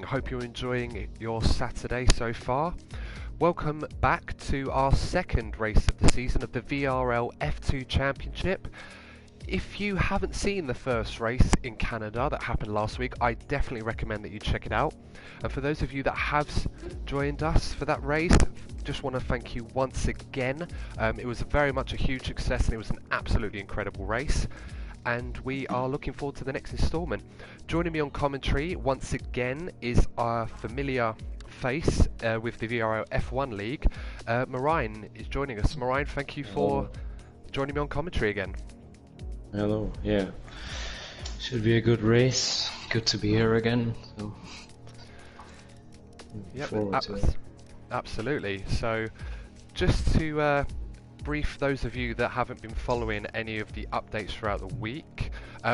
Hope you're enjoying your Saturday so far. Welcome back to our second race of the season of the VRL F2 Championship. If you haven't seen the first race in Canada that happened last week, I definitely recommend that you check it out. And for those of you that have joined us for that race, just want to thank you once again. It was very much a huge success and it was an absolutely incredible race. And we are looking forward to the next instalment. Joining me on commentary once again is our familiar face with the VRL F1 League. Marijn is joining us. Marijn, thank you for joining me on commentary again. Hello, yeah. Should be a good race. Good to be here again. So, yep, absolutely. So, just to brief those of you that haven't been following any of the updates throughout the week,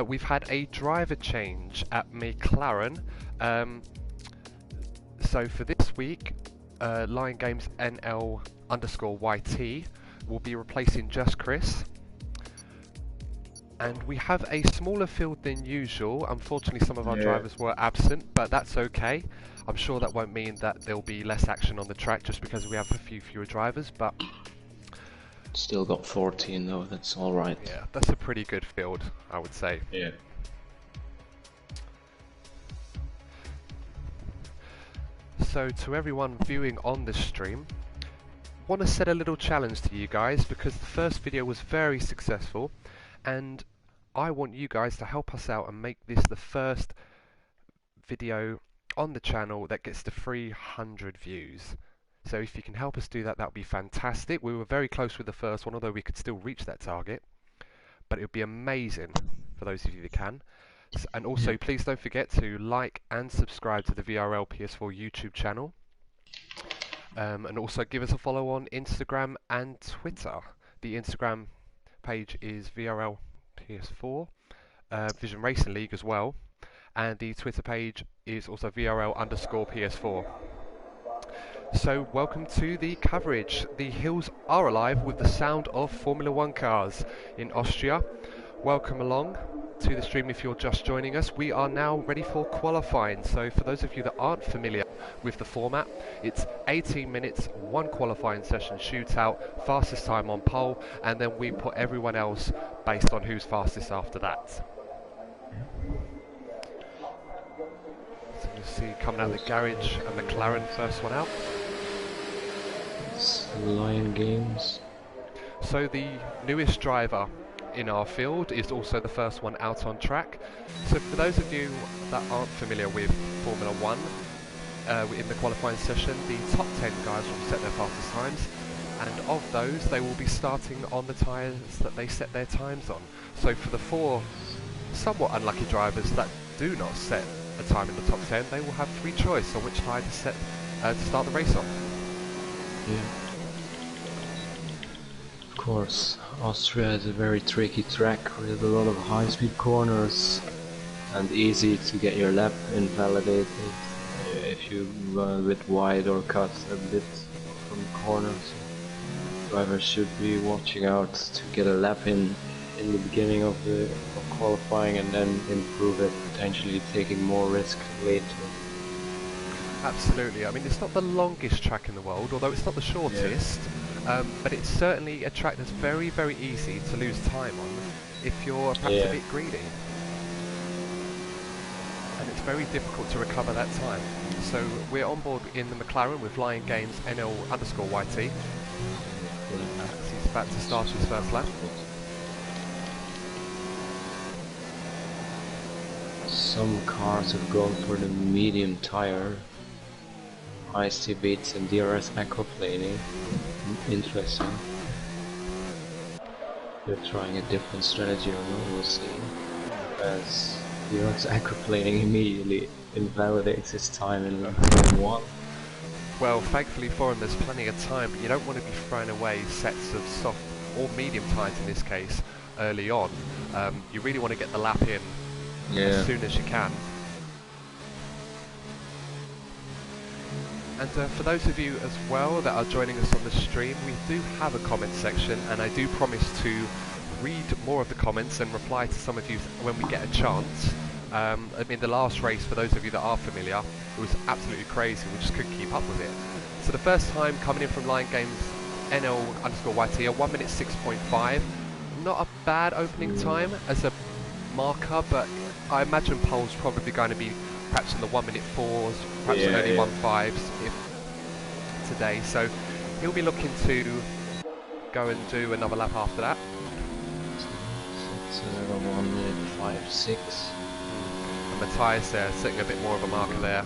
we've had a driver change at McLaren. So for this week, Lion Games NL_YT will be replacing Just Chris. And we have a smaller field than usual. Unfortunately, some of our drivers were absent, but that's okay. I'm sure that won't mean that there'll be less action on the track just because we have a few fewer drivers, but still got 14 though, that's alright. Yeah, that's a pretty good field, I would say. Yeah. So to everyone viewing on the stream, want to set a little challenge to you guys because the first video was very successful and I want you guys to help us out and make this the first video on the channel that gets to 300 views. So if you can help us do that, that would be fantastic. We were very close with the first one, although we could still reach that target. But it would be amazing for those of you that can. And also, please don't forget to like and subscribe to the VRL PS4 YouTube channel. And also give us a follow on Instagram and Twitter. The Instagram page is VRL PS4, Vision Racing League as well. And the Twitter page is also VRL_PS4. So welcome to the coverage. The hills are alive with the sound of Formula One cars in Austria. Welcome along to the stream if you're just joining us. We are now ready for qualifying. So for those of you that aren't familiar with the format, it's 18 minutes, one qualifying session shootout, fastest time on pole, and then we put everyone else based on who's fastest after that. So you'll see coming out of the garage, a McLaren first one out. Lion Games. So the newest driver in our field is also the first one out on track. So for those of you that aren't familiar with Formula One, in the qualifying session, the top 10 guys will set their fastest times, and of those they will be starting on the tyres that they set their times on. So for the 4 somewhat unlucky drivers that do not set a time in the top 10, they will have free choice on which tyre to set to start the race on. Yeah. Of course, Austria is a very tricky track with a lot of high-speed corners and easy to get your lap invalidated if you run a bit wide or cut a bit from corners. Drivers should be watching out to get a lap in the beginning of qualifying and then improve it, potentially taking more risk later. Absolutely. I mean, it's not the longest track in the world, although it's not the shortest, but it's certainly a track that's very, very easy to lose time on if you're perhaps a bit greedy. And it's very difficult to recover that time. So we're on board in the McLaren with Lion Games NL_YT. He's about to start his first lap. Some cars have gone for the medium tire. IC beats and DRS aquaplaning. Interesting. They're trying a different strategy or not, we'll see. As DRS aquaplaning immediately invalidates his time in one. Well, thankfully for him there's plenty of time, but you don't want to be throwing away sets of soft or medium tyres in this case early on. You really want to get the lap in as soon as you can. And for those of you as well that are joining us on the stream, we do have a comment section, and I do promise to read more of the comments and reply to some of you when we get a chance. I mean, the last race, for those of you that are familiar, it was absolutely crazy. We just couldn't keep up with it. So the first time coming in from Line Games NL_YT, a 1 minute 6.5. Not a bad opening time as a marker, but I imagine Pole's probably going to be perhaps in the 1 minute 4s, perhaps early 1.5s if today. So he'll be looking to go and do another lap after that. It's 1 minute 5.6. And Matthias there setting a bit more of a marker there.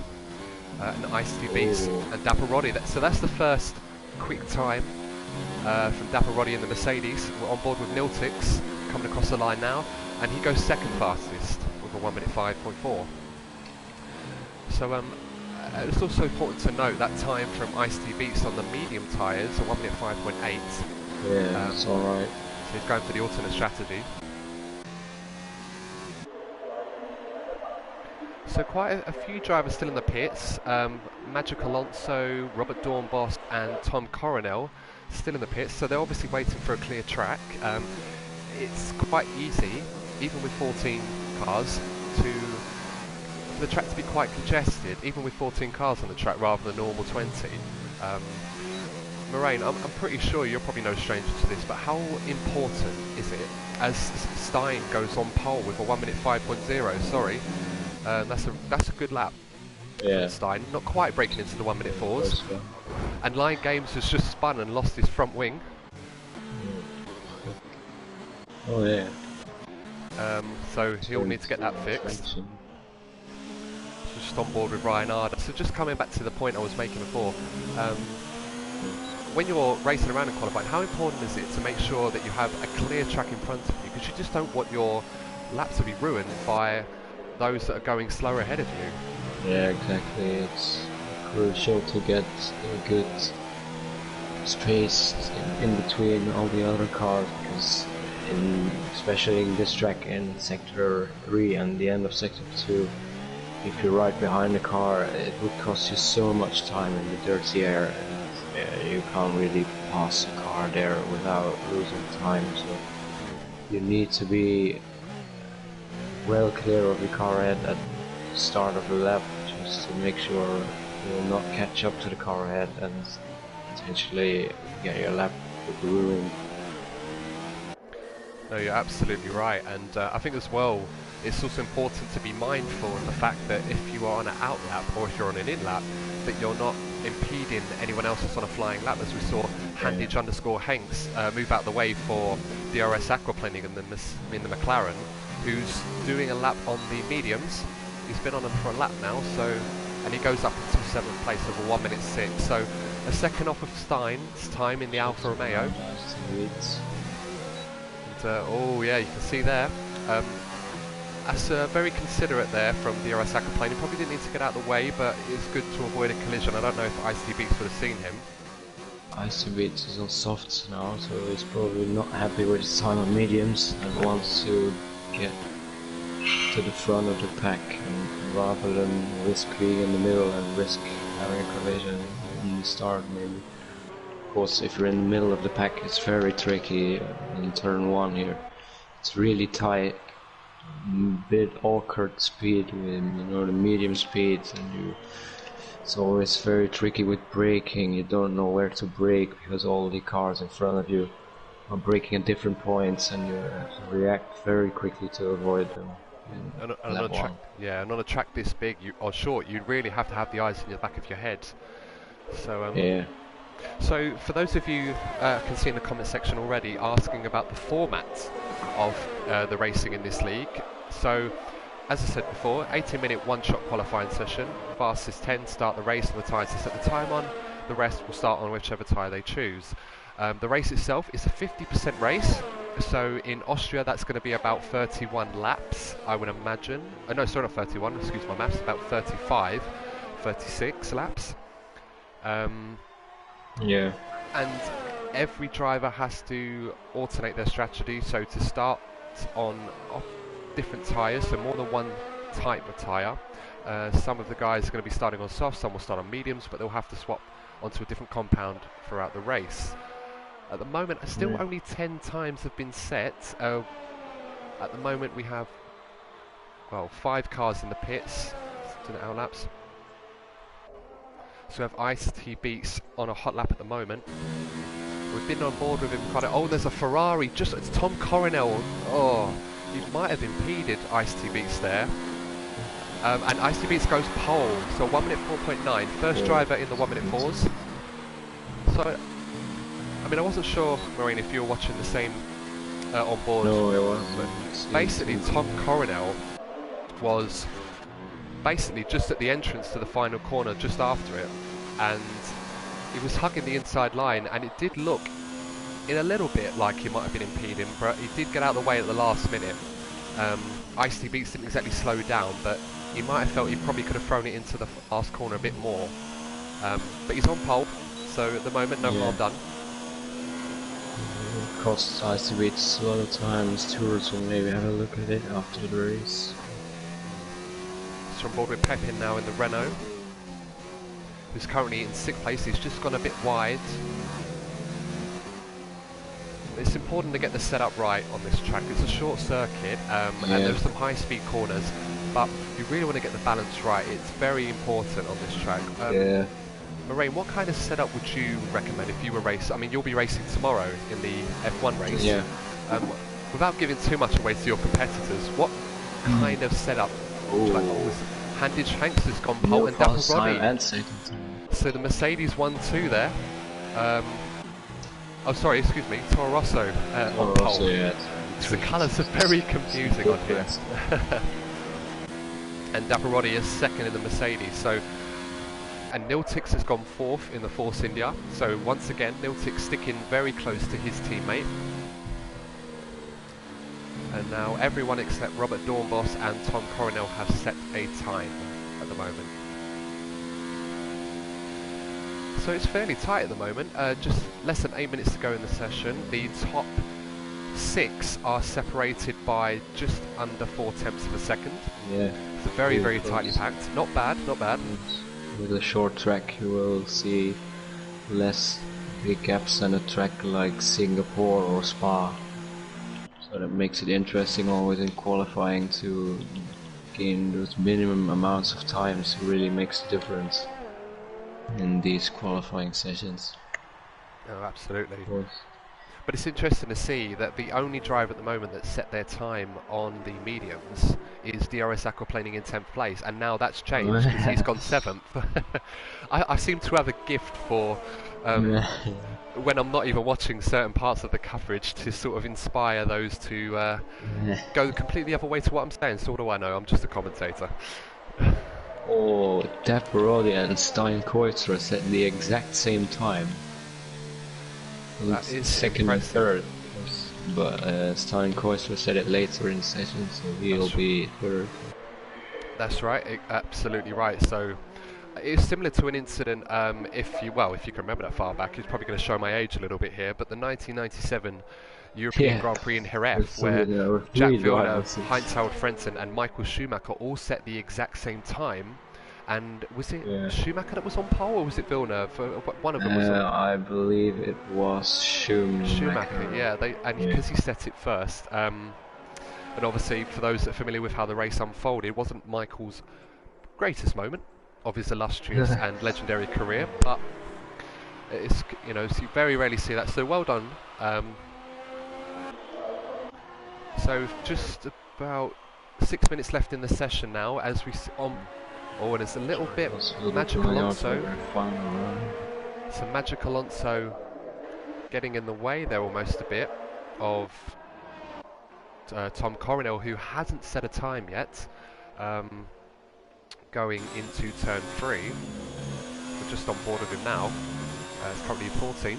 And Icy Beats and Dapper Roddy. So that's the first quick time from Dapper Roddy in the Mercedes. We're on board with Niltix coming across the line now, and he goes second fastest with a 1 minute 5.4. So it's also important to note that time from Ice Beats on the medium tyres, a 1 minute 5.8. Yeah, that's alright. So he's going for the alternate strategy. So quite a few drivers still in the pits. Magic Alonso, Robert Dornbos and Tom Coronel still in the pits, so they're obviously waiting for a clear track. It's quite easy, even with 14 cars, for the track to be quite congested, even with 14 cars on the track rather than normal 20. Moraine, I'm pretty sure you're probably no stranger to this, but how important is it as Stein goes on pole with a 1 minute 5.0, sorry, that's a good lap. Yeah. Stein, not quite breaking into the 1 minute 4s. And Line Games has just spun and lost his front wing. Oh yeah. So he'll need to get that fixed. Just on board with Ryan Arder. So just coming back to the point I was making before, when you're racing around in qualifying, how important is it to make sure that you have a clear track in front of you? Because you just don't want your lap to be ruined by those that are going slower ahead of you. Yeah, exactly. It's crucial to get a good space in between all the other cars, because especially in this track in sector 3 and the end of sector 2, if you're right behind the car, it would cost you so much time in the dirty air, and you can't really pass the car there without losing time. So you need to be well clear of the car ahead at the start of the lap, just to make sure you will not catch up to the car ahead and potentially get your lap ruined. No, you're absolutely right, and I think as well it's also important to be mindful of the fact that if you are on an out lap or if you're on an in lap, that you're not impeding anyone else that's on a flying lap, as we saw Handage_Hanks move out the way for DRS Aquaplaning in the McLaren, who's doing a lap on the mediums. He's been on them for a lap now, so, and he goes up into 7th place with a 1 minute 6, so a second off of Stein's time in the Alfa Romeo. And, oh yeah, you can see there. That's very considerate there from DRS Aquaplane. He probably didn't need to get out of the way, but it's good to avoid a collision. I don't know if Icy Beats would have seen him. Icy Beats is on softs now, so he's probably not happy with his time on mediums and wants to get to the front of the pack, and rather than risk being in the middle and risk having a collision in the start maybe. Of course, if you're in the middle of the pack, it's very tricky in turn 1 here. It's really tight, bit awkward speed with, you know, the medium speeds, and it's always very tricky with braking. You don't know where to brake because all the cars in front of you are braking at different points, and you have to react very quickly to avoid them. And on a track this big or short, you really have to have the eyes in the back of your head. So yeah. So for those of you can see in the comment section already asking about the format of the racing in this league. So as I said before, 18-minute one-shot qualifying session. Fastest 10 start the race, and the tyres to set the time on. The rest will start on whichever tyre they choose. The race itself is a 50% race. So in Austria that's going to be about 31 laps, I would imagine. No, sorry, not 31, excuse my maths, about 35, 36 laps. Yeah. And every driver has to alternate their strategy, so to start on different tyres, so more than one type of tyre. Some of the guys are going to be starting on soft, some will start on mediums, but they'll have to swap onto a different compound throughout the race. At the moment, still only 10 times have been set. At the moment we have well, 5 cars in the pits, doing out laps. So we have Ice-T Beats on a hot lap at the moment. We've been on board with him quite a... Oh, there's a Ferrari, it's Tom Coronel. Oh, he might have impeded Ice-T Beats there. And Ice-T Beats goes pole, so 1 minute 4.9, first driver in the 1 minute 4s. So, I mean, I wasn't sure, Maureen, if you were watching the same on board. No, it wasn't. Basically, Tom Coronel was basically just at the entrance to the final corner, just after it, and he was hugging the inside line, and it did look in a little bit like he might have been impeding, but he did get out of the way at the last minute. Ice-T Beats didn't exactly slow down, but he might have felt he probably could have thrown it into the last corner a bit more. But he's on pole, so at the moment, no harm done. It costs Ice-T Beats a lot of times. Tours will maybe have a look at it after the race. So on board with Pepin now in the Renault, who's currently in 6th place. He's just gone a bit wide. It's important to get the setup right on this track. It's a short circuit, and there's some high-speed corners, but you really want to get the balance right. It's very important on this track. Moraine, what kind of setup would you recommend if you were racing? I mean, you'll be racing tomorrow in the F1 race. Yeah. Without giving too much away to your competitors, what kind of setup would you like? Handage Hanks has gone pole, and Dapper Roddy. So the Mercedes 1-2 there. Oh, sorry, excuse me, Toro Rosso on pole. Yeah. The colours are very confusing on here. And Dapper Roddy is second in the Mercedes. So, and Niltix has gone 4th in the Force India. So once again, Niltix sticking very close to his teammate. And now everyone except Robert Dornbos and Tom Coronel have set a time at the moment. So it's fairly tight at the moment, just less than 8 minutes to go in the session. The top 6 are separated by just under 0.4 of a second. Yeah. It's a very, very tightly packed. Not bad, not bad. With a short track you will see less big gaps than a track like Singapore or Spa. So that makes it interesting always in qualifying to gain those minimum amounts of times. Really makes a difference in these qualifying sessions. Oh, absolutely. But it's interesting to see that the only driver at the moment that set their time on the mediums is DRS Aquaplaning in 10th place, and now that's changed because he's gone 7th. I seem to have a gift for when I'm not even watching certain parts of the coverage to sort of inspire those to go completely the other way to what I'm saying. So what do I know? I'm just a commentator. Oh, Dapper Roddy and Stein Koitstra set the exact same time. That is second impressive. and third, but Stein Koitstra said it later in the session, so he'll be third. That's right, absolutely right. So it's similar to an incident, if you can remember that far back. It's probably going to show my age a little bit here, but the 1997 European Grand Prix in Jerez, where Jack Villeneuve, Heinz-Harald Frentzen and Michael Schumacher all set the exact same time. And was it Schumacher that was on pole, or was it Villeneuve? One of them was on. I believe it was Schumacher. Yeah, because he set it first. And obviously, for those that are familiar with how the race unfolded, it wasn't Michael's greatest moment of his illustrious and legendary career, but it's, you know, so you very rarely see that. So well done. So just about 6 minutes left in the session now, as we oh, and it's a little bit Magic Alonso. So Magic Alonso getting in the way there almost a bit of Tom Coronel, who hasn't set a time yet, going into turn 3. We're just on board with him now. It's currently 14th.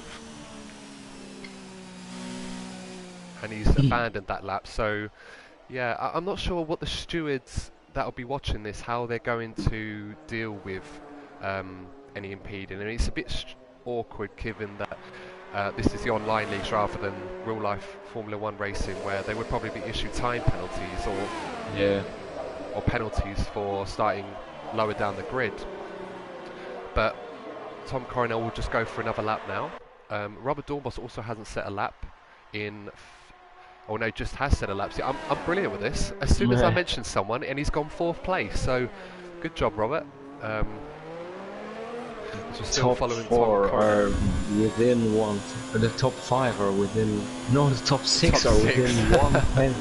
And he's abandoned that lap. So, yeah, I'm not sure what the stewards that'll be watching this, how they're going to deal with any impeding. I mean, it's a bit awkward given that this is the online leagues rather than real life Formula 1 racing, where they would probably be issued time penalties or penalties for starting lower down the grid. But Tom Coronel will just go for another lap now. Robert Dornbos also hasn't set a lap in Oh no, just has set a lap. See, I'm brilliant with this. As soon as I mention someone, and he's gone 4th place. So, good job, Robert. So still Top following 4 Tom Corner. are within one. The top 5 are within. No, the top 6 Top are six. within 1/10.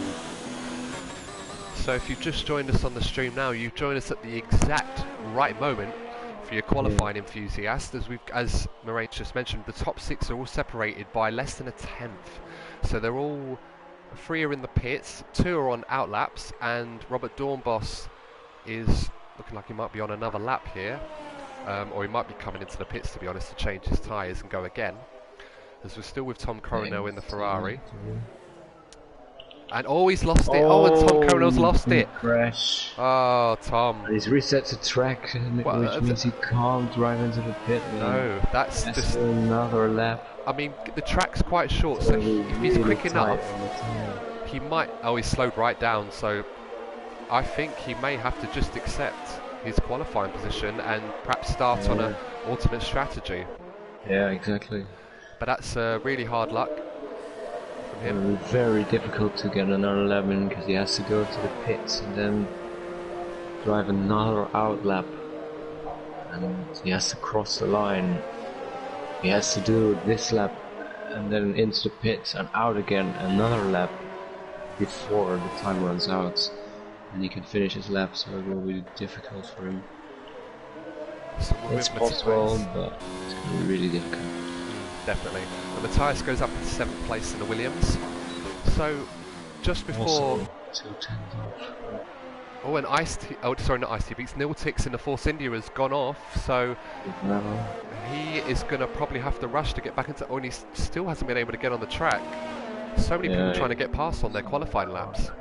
So if you've just joined us on the stream now, you've joined us at the exact right moment for your qualifying enthusiast. As Moraine just mentioned, the top 6 are all separated by less than a 10th. So they're all 3 are in the pits, 2 are on out laps, and Robert Dornbos is looking like he might be on another lap here. Or he might be coming into the pits, to be honest, to change his tyres and go again. As we're still with Tom Coronel in the Ferrari. And oh, he's lost it. Oh, and Tom Coronel's lost it. Crash. Oh, Tom. And he's reset the track, which means he can't drive into the pit lane. No, that's just another lap. I mean, the track's quite short, so if he's quick enough, he might. Oh, he's slowed right down, so I think he may have to just accept his qualifying position and perhaps start on an alternate strategy. Yeah, exactly. But that's really hard luck from him. Very difficult to get another lap in because he has to go to the pits and then drive another out lap, and he has to cross the line. He has to do this lap and then into the pits and out again another lap before the time runs out. And he can finish his lap, so it will be difficult for him. So it's possible, but it's going to be really difficult. Definitely. And Matthias goes up to 7th place in the Williams. So, just before... Also, 2 tenths off. Oh, and not Ice-T Beats, Niltix in the Force India has gone off, so he is going to probably have to rush to get back into... Oh, and he still hasn't been able to get on the track. So many people trying to get past on their qualifying laps.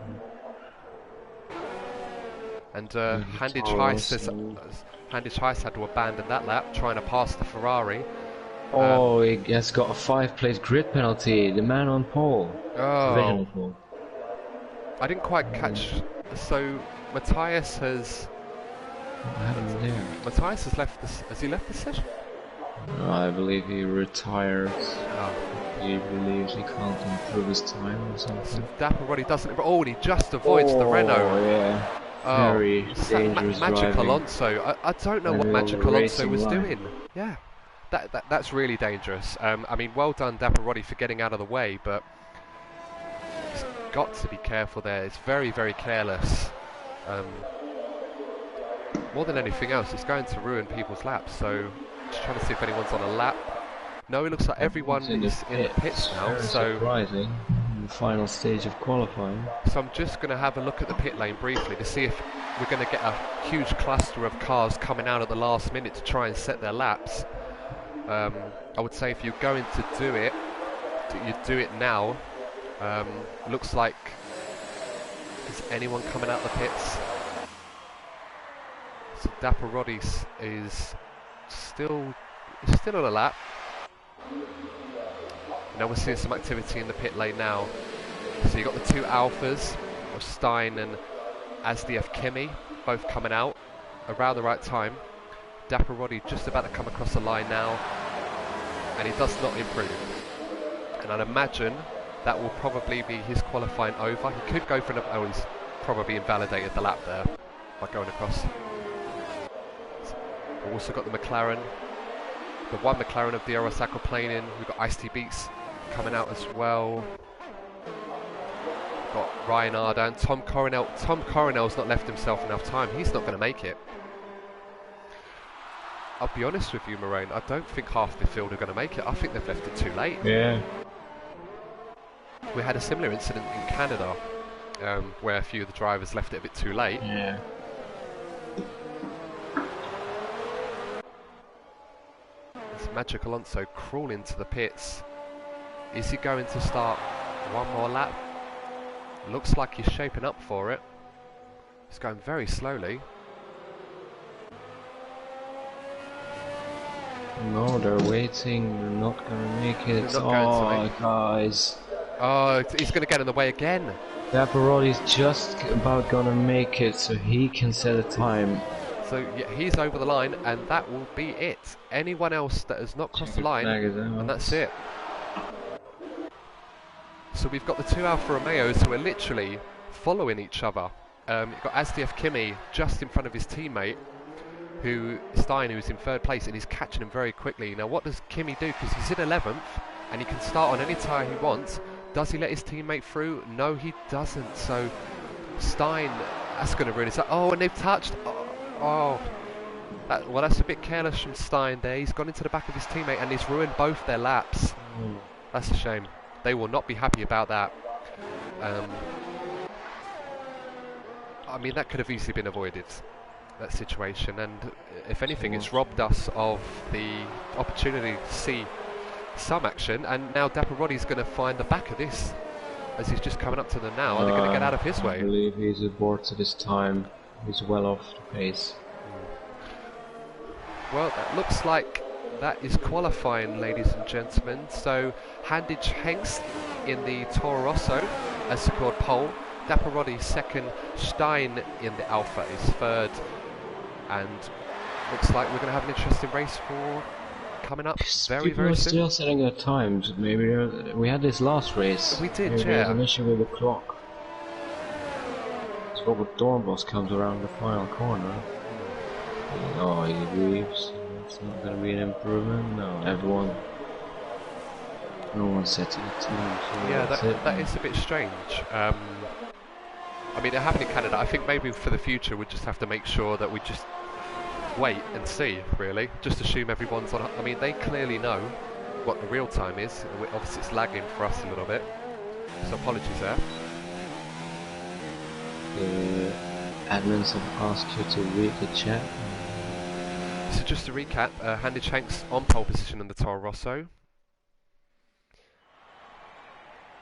And Handage Heist had to abandon that lap, trying to pass the Ferrari. Oh, he has got a 5-place grid penalty, the man on pole. Oh, I didn't quite catch. So Matthias has... Matthias has left this. Has he left the session? No, I believe he retired. He believes he can't improve his time or something. So Dapper Roddy doesn't... Oh, and he just avoids the Renault. Yeah. Very dangerous Magic driving. Alonso. I don't know what Magic Alonso was doing. Yeah, that's really dangerous. I mean, well done Dapper Roddy for getting out of the way, but he's got to be careful there. It's very, very careless. More than anything else, it's going to ruin people's laps. So, just trying to see if anyone's on a lap. No, it looks like everyone is in the pits now. So surprising. The final stage of qualifying. So I'm just going to have a look at the pit lane briefly to see if we're going to get a huge cluster of cars coming out at the last minute to try and set their laps. I would say if you're going to do it, you do it now. Looks like, is anyone coming out the pits? So Dapper Roddy is still on a lap. Now we're seeing some activity in the pit lane now. So you've got the 2 Alphas of Stein and Asdf Kimi both coming out around the right time. Dapper Roddy just about to come across the line now, and he does not improve. And I'd imagine that will probably be his qualifying over. He could go for an... Oh, he's probably invalidated the lap there by going across. We've also got the McLaren. The 1 McLaren of DRS aquaplaning. We've got Ice-T Beats coming out as well. We've got Ryan Ardan, Tom Coronel. Tom Coronel's not left himself enough time. He's not going to make it. I'll be honest with you, Moraine. I don't think half the field are going to make it. I think they've left it too late. Yeah. We had a similar incident in Canada, where a few of the drivers left it a bit too late. Yeah. Magic Alonso crawling to the pits. Is he going to start one more lap? Looks like he's shaping up for it. He's going very slowly. No, they're waiting. They're not gonna make it. Oh, guys. Oh, he's gonna get in the way again. Dapper Roddy's just about gonna make it, so he can set a time. So yeah, he's over the line, and that will be it. Anyone else that has not crossed the line, and that's it. So we've got the two Alfa Romeos who are literally following each other. You've got SDF Kimi just in front of his teammate, Stein, who's in third place, and he's catching him very quickly. Now what does Kimi do? Because he's in 11th and he can start on any tyre he wants. Does he let his teammate through? No, he doesn't. So Stein, that's going to ruin his... Oh, and they've touched. Well, that's a bit careless from Stein there. He's gone into the back of his teammate and he's ruined both their laps. That's a shame. They will not be happy about that. I mean, that could have easily been avoided, that situation, and if anything, it's robbed us of the opportunity to see some action. And now Dapper Roddy's going to find the back of this as he's just coming up to them now, and they're going to get out of his way. I believe he's aboard at this time. He's well off the pace. Well, that looks like that is qualifying, ladies and gentlemen. So Handage Hengst in the Toro Rosso has secured pole. Dapper Roddy second. Stein in the Alpha is third. And looks like we're going to have an interesting race for coming up very, People very are soon. still setting their times. Maybe we had this last race. We did, Maybe yeah. there's an issue with the clock. So Robert Dornbos comes around the final corner. Oh, he leaves. It's not going to be an improvement. No, no one set a time. So Yeah, that's that is a bit strange. I mean, it happened in Canada. I think maybe for the future we'd just have to make sure that we just wait and see, really. Just assume everyone's on... I mean, they clearly know what the real time is. Obviously it's lagging for us a little bit. So apologies there. The admins have asked you to read the chat. So just to recap, Handage Hanks on pole position in the Toro Rosso.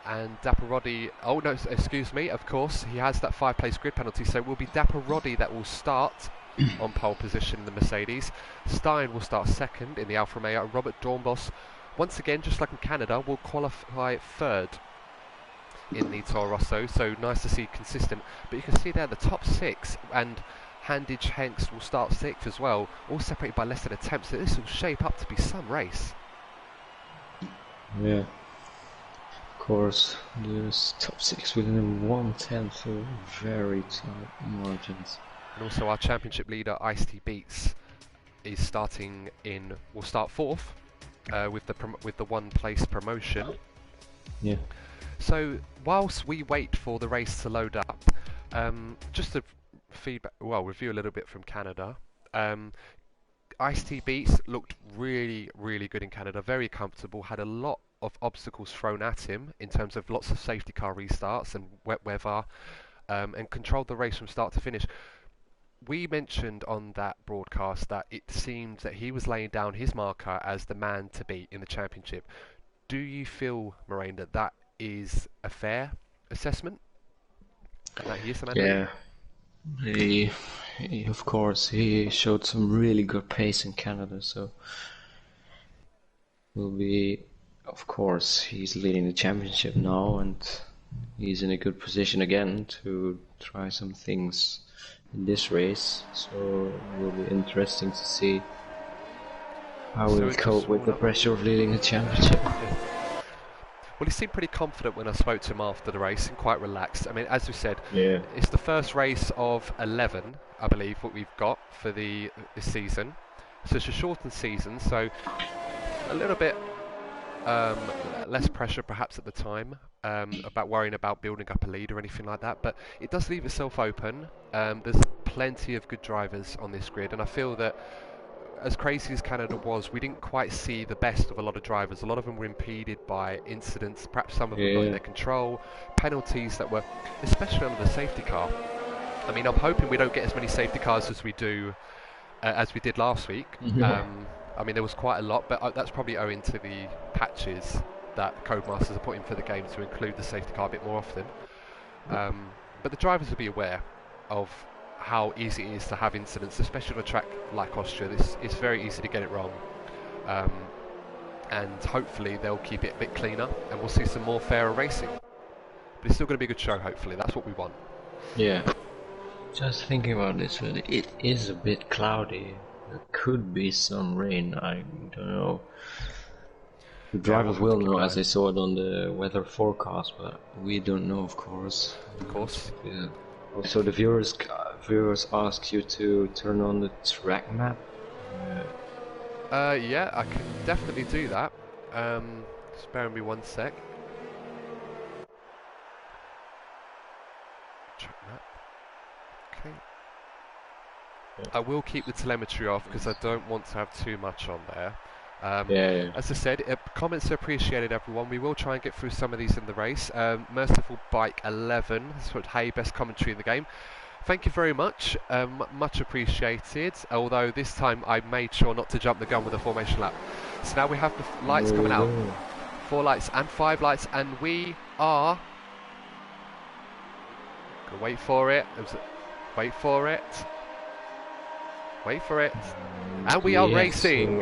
And Dapper Roddy, oh no, excuse me, of course, he has that 5-place grid penalty, so it will be Dapper Roddy that will start on pole position in the Mercedes. Stein will start second in the Alfa Romeo. Robert Dornbos, once again, just like in Canada, will qualify third in the Toro Rosso, so nice to see consistent. But you can see there the top 6, and Handage Hanks will start 6th as well, all separated by less than a tenth, so this will shape up to be some race. Yeah. Of course, there's top 6 within 1/10 of very tight margins. And also our championship leader, Ice-T Beats, is will start 4th with the 1-place promotion. Yeah. So whilst we wait for the race to load up, just to review a little bit from Canada. Ice-T Beats looked really, really good in Canada, very comfortable, had a lot of obstacles thrown at him in terms of lots of safety car restarts and wet weather, and controlled the race from start to finish. We mentioned on that broadcast that it seemed that he was laying down his marker as the man to beat in the championship. Do you feel, Moraine, that is a fair assessment? And that he is the man to beat? Yeah. Of course, he showed some really good pace in Canada, so of course, he's leading the championship now, and he's in a good position again to try some things in this race. So it will be interesting to see how he will cope with the pressure of leading the championship. Well, he seemed pretty confident when I spoke to him after the race, and quite relaxed. I mean, as we said, Yeah. it's the first race of 11, I believe, what we've got for this season. So it's a shortened season, so a little bit less pressure perhaps at the time about worrying about building up a lead or anything like that. But it does leave itself open. There's plenty of good drivers on this grid, and I feel that as crazy as Canada was, we didn't quite see the best of a lot of drivers. A lot of them were impeded by incidents, perhaps some of them not in their control, penalties that were, especially under the safety car. I mean, I'm hoping we don't get as many safety cars as we did last week. I mean, there was quite a lot, but that's probably owing to the patches that Codemasters are putting for the game to include the safety car a bit more often. But the drivers will be aware of how easy it is to have incidents, especially on a track like Austria. It's very easy to get it wrong, and hopefully they'll keep it a bit cleaner, and we'll see some more fairer racing. But it's still going to be a good show. Hopefully, that's what we want. Yeah. Just thinking about this, it is a bit cloudy. There could be some rain. I don't know. The Yeah, we'll drivers have to will keep know an as eye. they saw it on the weather forecast, but we don't know, of course. Of course. Yeah. Also, the viewers ask you to turn on the track map. Yeah, I can definitely do that. Just bear with me one sec. Track map. Okay. I will keep the telemetry off because I don't want to have too much on there. Yeah. As I said, comments are appreciated, everyone. We will try and get through some of these in the race. Merciful Bike 11 has put, hey, best commentary in the game. Thank you very much, much appreciated, although this time I made sure not to jump the gun with a formation lap. So now we have the lights coming out. 4 lights and 5 lights, and we are... Gonna wait for it, wait for it, wait for it, and we are racing!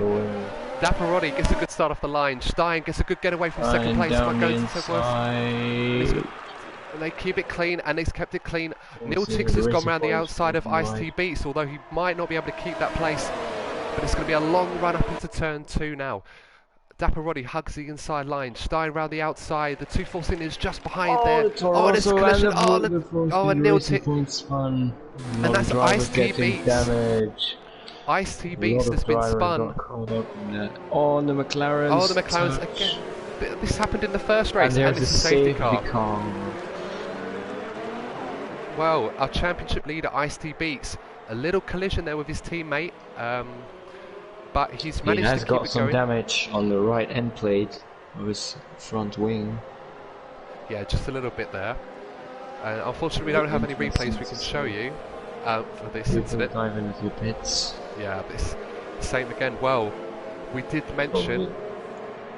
Dapperoni gets a good start off the line, Stein gets a good getaway from second place, but goes into worse. They keep it clean, and he's kept it clean. Neil Tix has gone around the outside of Ice-T Beats, although he might not be able to keep that place. But it's going to be a long run up into turn 2 now. Dapper Roddy hugs the inside line. Stein round the outside. The 214 is just behind there. Oh, and it's a collision. And Neil Tix. And that's Ice-T Beats. Damage. Ice-T Beats has been spun. Oh, the McLarens. Oh, the McLarens again. This happened in the first race, and it's a safety car. Well, our championship leader, Ice-T Beats, a little collision there with his teammate, but he's managed to keep it going. He has got some damage on the right end plate of his front wing. Yeah, just a little bit there. Unfortunately, we don't have any replays we can show you for this incident. Dive into the pits. Yeah, this same again. Well, we did mention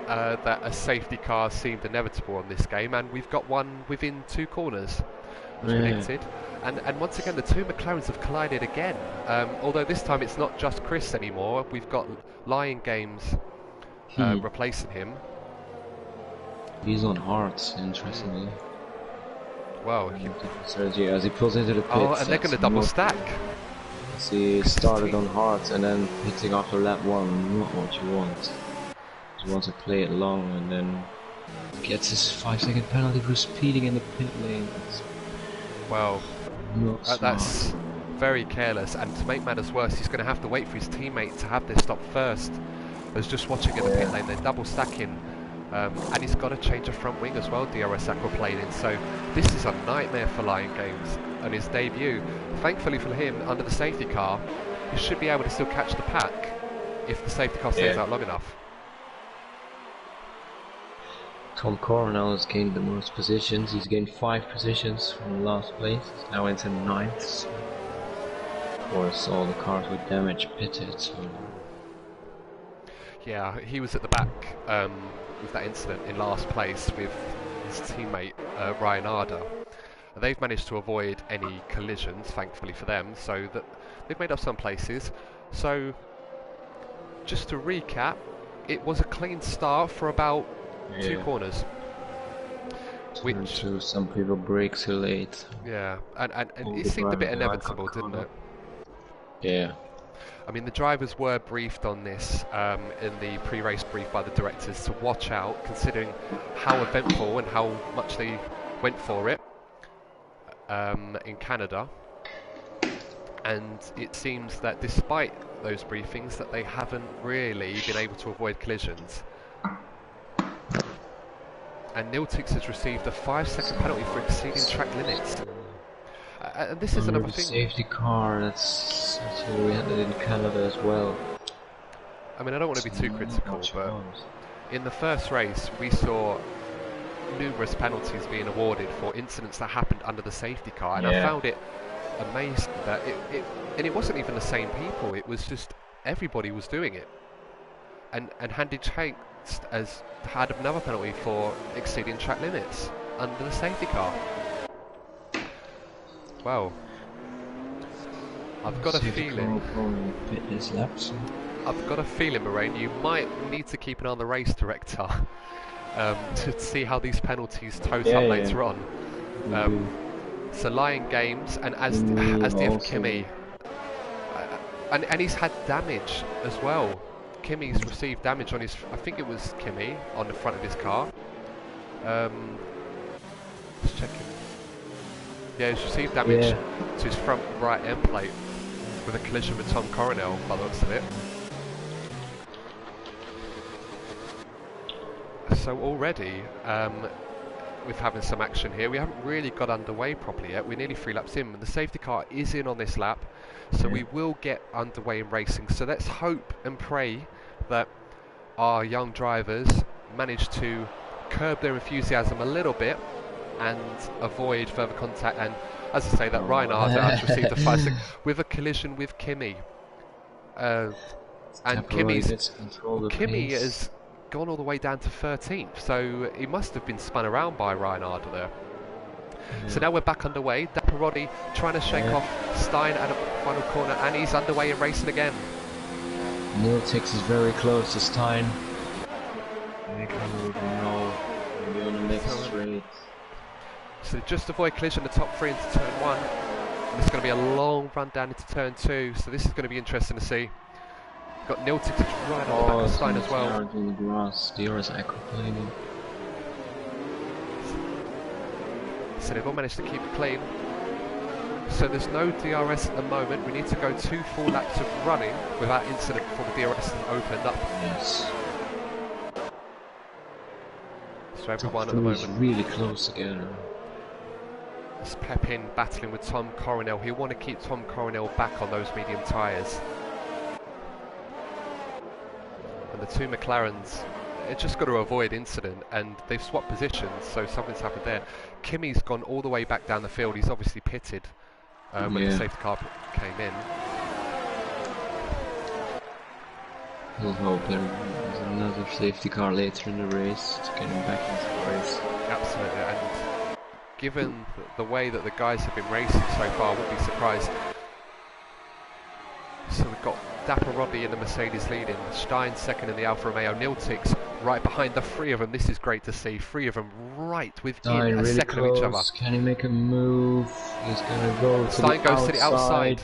that a safety car seemed inevitable on this game, and we've got one within 2 corners. Predicted, and once again the 2 McLarens have collided again, although this time it's not just Chris anymore. We've got Lion Games replacing him. He's on hearts, interestingly. Well, as he pulls into the pits. Oh, and they're going to double stack. He started on hearts and then pitting after lap 1, not what you want. You want to play it long and then gets his 5-second penalty for speeding in the pit lane. Well, that's very careless, and to make matters worse, he's going to have to wait for his teammate to have this stop first. I was just watching in the pit lane, they're double stacking, and he's got to change a front wing as well, DRS aquaplaning, so this is a nightmare for Lion Games on his debut. Thankfully for him, under the safety car, he should be able to still catch the pack if the safety car stays out long enough. Tom Coronel has gained the most positions. He's gained 5 positions from last place. He's now into 9th. Of course, all the cars with damage pitted. So. Yeah, he was at the back with that incident in last place with his teammate Ryan Arder. They've managed to avoid any collisions, thankfully for them, so that they've made up some places. So, just to recap, it was a clean start for about 2 corners. Which some people brake too late. Yeah, and it seemed a bit inevitable, didn't it? Yeah. I mean, the drivers were briefed on this in the pre-race brief by the directors to watch out, considering how eventful and how much they went for it in Canada. And it seems that despite those briefings, that they haven't really been able to avoid collisions. And Niltix has received a 5-second penalty for exceeding track limits. And this is another thing. Safety car, that's actually we had it in Canada as well. I mean, I don't want to be too critical, but in the first race we saw numerous penalties being awarded for incidents that happened under the safety car, and I found it amazing that it wasn't even the same people. It was just everybody was doing it. And Handy Chase has had another penalty for exceeding track limits under the safety car. Well, I've got a feeling. I've got a feeling, Moraine, you might need to keep an eye on the race director to see how these penalties total up later on. So Lion Games and as DF Kimmy, and he's had damage as well. Kimi's received damage on his, I think it was Kimi, on the front of his car. Just checking. Yeah, he's received damage to his front right end plate with a collision with Tom Coronel, by the looks of it. So already, we're having some action here. We haven't really got underway properly yet. We're nearly 3 laps in, and the safety car is in on this lap, so we will get underway in racing. So let's hope and pray that our young drivers manage to curb their enthusiasm a little bit and avoid further contact. And as I say, that Reinhard has received a 5-6 with a collision with Kimi, and Kimi has gone all the way down to 13th, so he must have been spun around by Reinhard there. So now we're back underway. Dapperodi trying to shake off Stein at a final corner, and he's underway in racing again. Niltix is very close to Stein. Maybe on the next straight. So just avoid collision the top 3 into turn 1. And it's going to be a long run down into turn 2, so this is going to be interesting to see. Got Niltix right on the back of Stein as well. In the grass. DRS aquaplaning. So they've all managed to keep it clean. So there's no DRS at the moment. We need to go 2 full laps of running without incident before the DRS is opened up. Yes. So everyone at the moment is really close together. It's Pepin battling with Tom Coronel. He'll want to keep Tom Coronel back on those medium tyres. And the 2 McLarens, it's just got to avoid incident, and they've swapped positions, so something's happened there. Kimi's gone all the way back down the field. He's obviously pitted when the safety car came in. We'll hope there's another safety car later in the race to get him back into the race. Absolutely, and given the way that the guys have been racing so far, I wouldn't be surprised. So we've got Dapperodi in the Mercedes leading, Stein second in the Alfa Romeo, Niltix right behind the 3 of them. This is great to see, 3 of them right within a second of each other. Can he make a move? He's going to go Stein goes to the outside,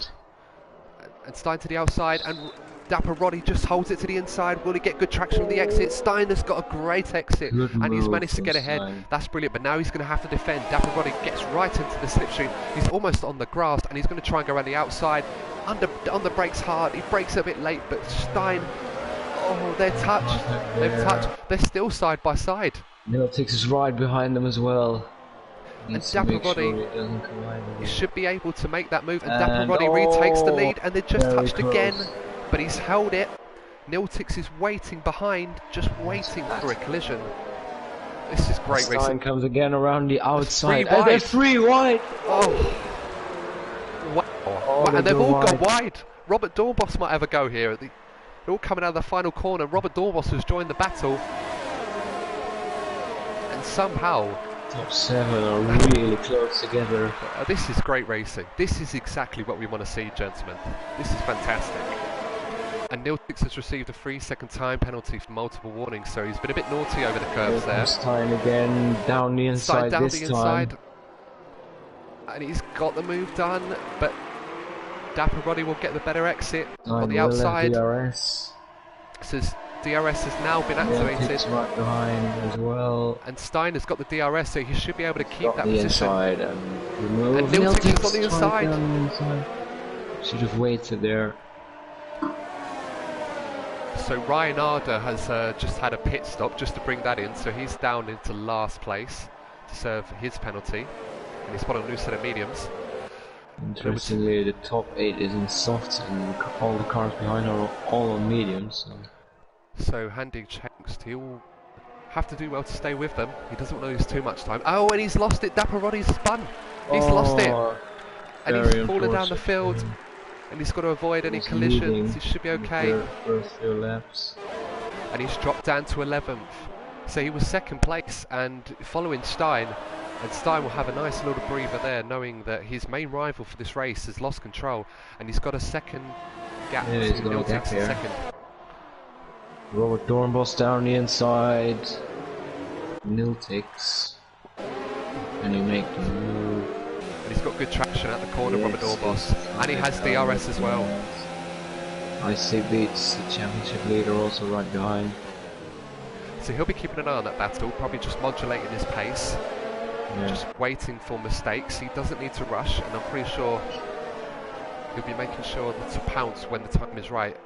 and Stein to the outside, and Dapperodi just holds it to the inside. Will he get good traction from the exit? Stein has got a great exit, and he's managed to get ahead. That's brilliant, but now he's going to have to defend. Dapperodi gets right into the slipstream. He's almost on the grass, and he's going to try and go around the outside. On the brakes hard. He brakes a bit late, but Stein, oh, they're touched. They've touched. They're still side by side. Niltix is right behind them as well. And Dapperodi, he should be able to make that move, and Dapperodi retakes the lead, and they're just touched again. But he's held it. Niltix is waiting behind, just waiting for a collision. This is great racing. Stein comes again around the outside. And they're 3 wide. Oh, wow! And they've all gone wide. Robert Dornbos might have a go here. They're all coming out of the final corner. Robert Dornbos has joined the battle, and somehow top 7 are really close together. This is great racing. This is exactly what we want to see, gentlemen. This is fantastic. And Niltix has received a 3-second time penalty for multiple warnings, so he's been a bit naughty over the curves there. Stein again, down the inside down this the time. inside. And he's got the move done, but Dapperodi will get the better exit on the outside. DRS. Says DRS has now been activated. Right behind as well. And Stein has got the DRS, so he should be able to keep that position. Inside and remove. And Niltix is on the inside. Should have waited there. So Reinhardt has just had a pit stop just to bring that in, so he's down into last place to serve his penalty, and he's put on a new set of mediums. Interestingly, the top 8 is in softs, and all the cars behind are all on mediums. So Handy Changst, he'll have to do well to stay with them. He doesn't want to lose too much time. Oh, and he's lost it. Dapperodi's spun. He's lost it, and he's fallen down the field. And he's got to avoid any collisions. He should be okay. First few laps. And he's dropped down to 11th. So he was 2nd place and following Stein. And Stein will have a nice little breather there, knowing that his main rival for this race has lost control. And he's got a second gap to Niltix in 2nd. Robert Dornbos down the inside. Niltix. And he make the move. And he's got good traction at the corner, Robert Dornbos. And he has DRS as well. IC beats the championship leader also right behind. So he'll be keeping an eye on that battle, probably just modulating his pace, just waiting for mistakes. He doesn't need to rush, and I'm pretty sure he'll be making sure to pounce when the time is right.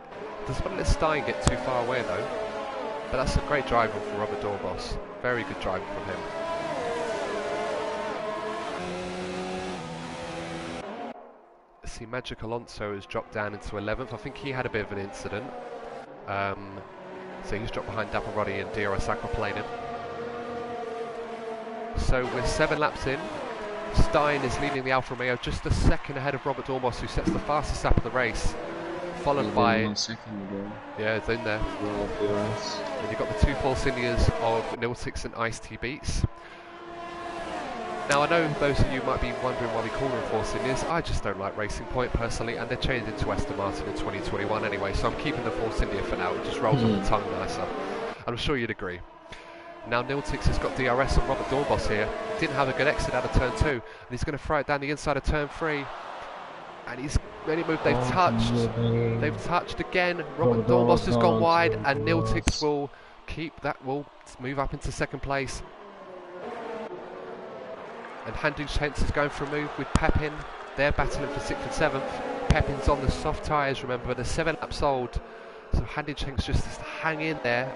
Doesn't want to let Stein get too far away though, but that's a great driving from Robert Dorbos. Very good driving from him. See, Magic Alonso has dropped down into 11th. I think he had a bit of an incident. So he's dropped behind Dapperroddy and DRS Aquaplaning. So we're 7 laps in. Stein is leading the Alfa Romeo just a second ahead of Robert Dormos, who sets the fastest lap of the race. Followed by... 1 second ago. Yeah, it's in there. And you've got the 2 Force Indias of Niltix and Ice-T Beats. Now I know those of you might be wondering why we call them Force Indias. I just don't like Racing Point personally, and they're changed into Aston Martin in 2021 anyway, so I'm keeping the Force India for now. It just rolls off the tongue nicer. I'm sure you'd agree. Now Niltix has got DRS on Robert Dorbos here. Didn't have a good exit out of turn 2, and he's going to throw it down the inside of turn 3. And he's really moved. They've touched. They've touched again. Robert Dorbos has gone wide, and Niltix will keep that. Will move up into second place. And Handing Chance is going for a move with Pepin. They're battling for 6th and 7th. Pepin's on the soft tyres, remember, they're 7 laps old. So Handing Chance just has to hang in there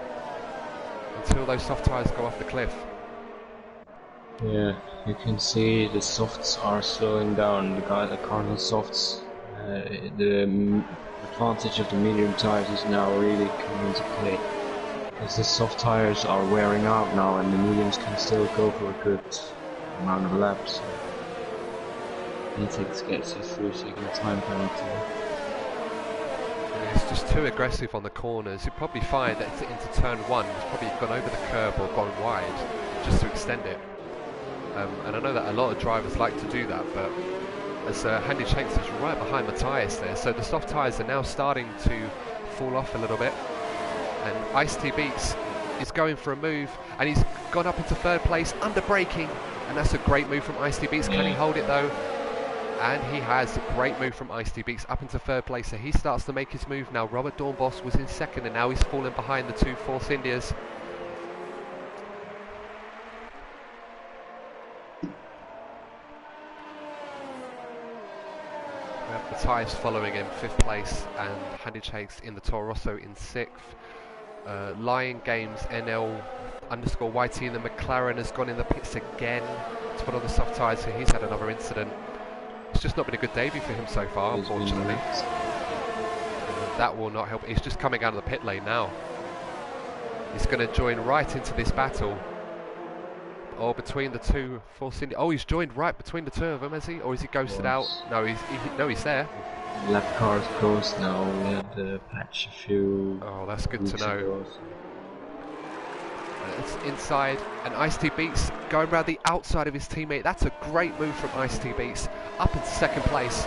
until those soft tyres go off the cliff. Yeah, you can see the softs are slowing down. The Cardinal softs, the advantage of the medium tyres is now really coming into play. Because the soft tyres are wearing out now, and the mediums can still go for a good amount of laps. Niltix gets his 3-second time penalty. It's just too aggressive on the corners. You'll probably find that into turn 1 he's probably gone over the curb or gone wide just to extend it. And I know that a lot of drivers like to do that, but as Handy Shanks is right behind the tyres there, so the soft tyres are now starting to fall off a little bit. And Ice-T Beats is going for a move, and he's gone up into 3rd place under braking. And that's a great move from Ice-T Beats. Can he hold it though? And he has a great move from Ice-T Beats up into 3rd place. So he starts to make his move now. Robert Dornbos was in 2nd, and now he's fallen behind the 2 Force Indias. We have Matthias following in 5th place, and Handy Chase in the Toro Rosso in 6th. Lion Games NL underscore YT in the McLaren has gone in the pits again to put on the soft tyres, so he's had another incident. It's just not been a good debut for him so far, unfortunately. That will not help. He's just coming out of the pit lane now. He's going to join right into this battle. Or between the 2 Force India. Oh, he's joined right between the 2 of them, has he? Or is he ghosted out? No, he's there. Left car's closed now. We had the patch a few. Oh, that's good to know. It's inside, and Ice-T Beats going around the outside of his teammate. That's a great move from Ice-T Beats, up into 2nd place.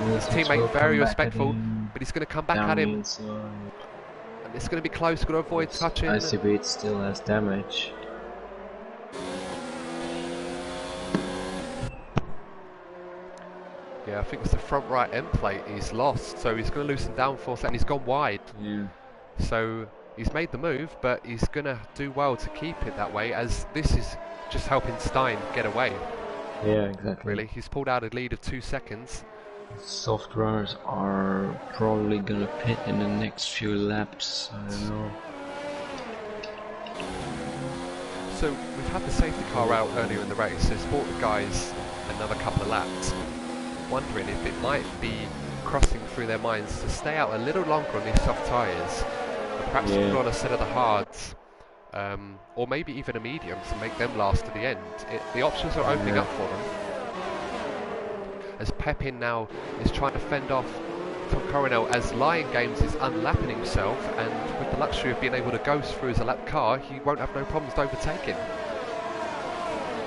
His teammate very respectful, but he's going to come back at him. And it's going to be close, going to avoid touching. Ice-T Beats still has damage. Yeah, I think it's the front right end plate he's lost, so he's going to loosen downforce, and he's gone wide. Yeah. So he's made the move, but he's going to do well to keep it that way, as this is just helping Stein get away. Yeah, exactly. Really, he's pulled out a lead of 2 seconds. Soft runners are probably going to pit in the next few laps, I don't know. So we've had the safety car out earlier in the race, so it's bought the guys another couple of laps. Wondering if it might be crossing through their minds to stay out a little longer on these soft tyres, and perhaps put on a set of the hards, or maybe even a medium to make them last to the end. The options are opening up for them. As Pepin now is trying to fend off Tom Coronel, as Lion Games is unlapping himself, and with the luxury of being able to go through as a lap car, he won't have no problems to overtake him.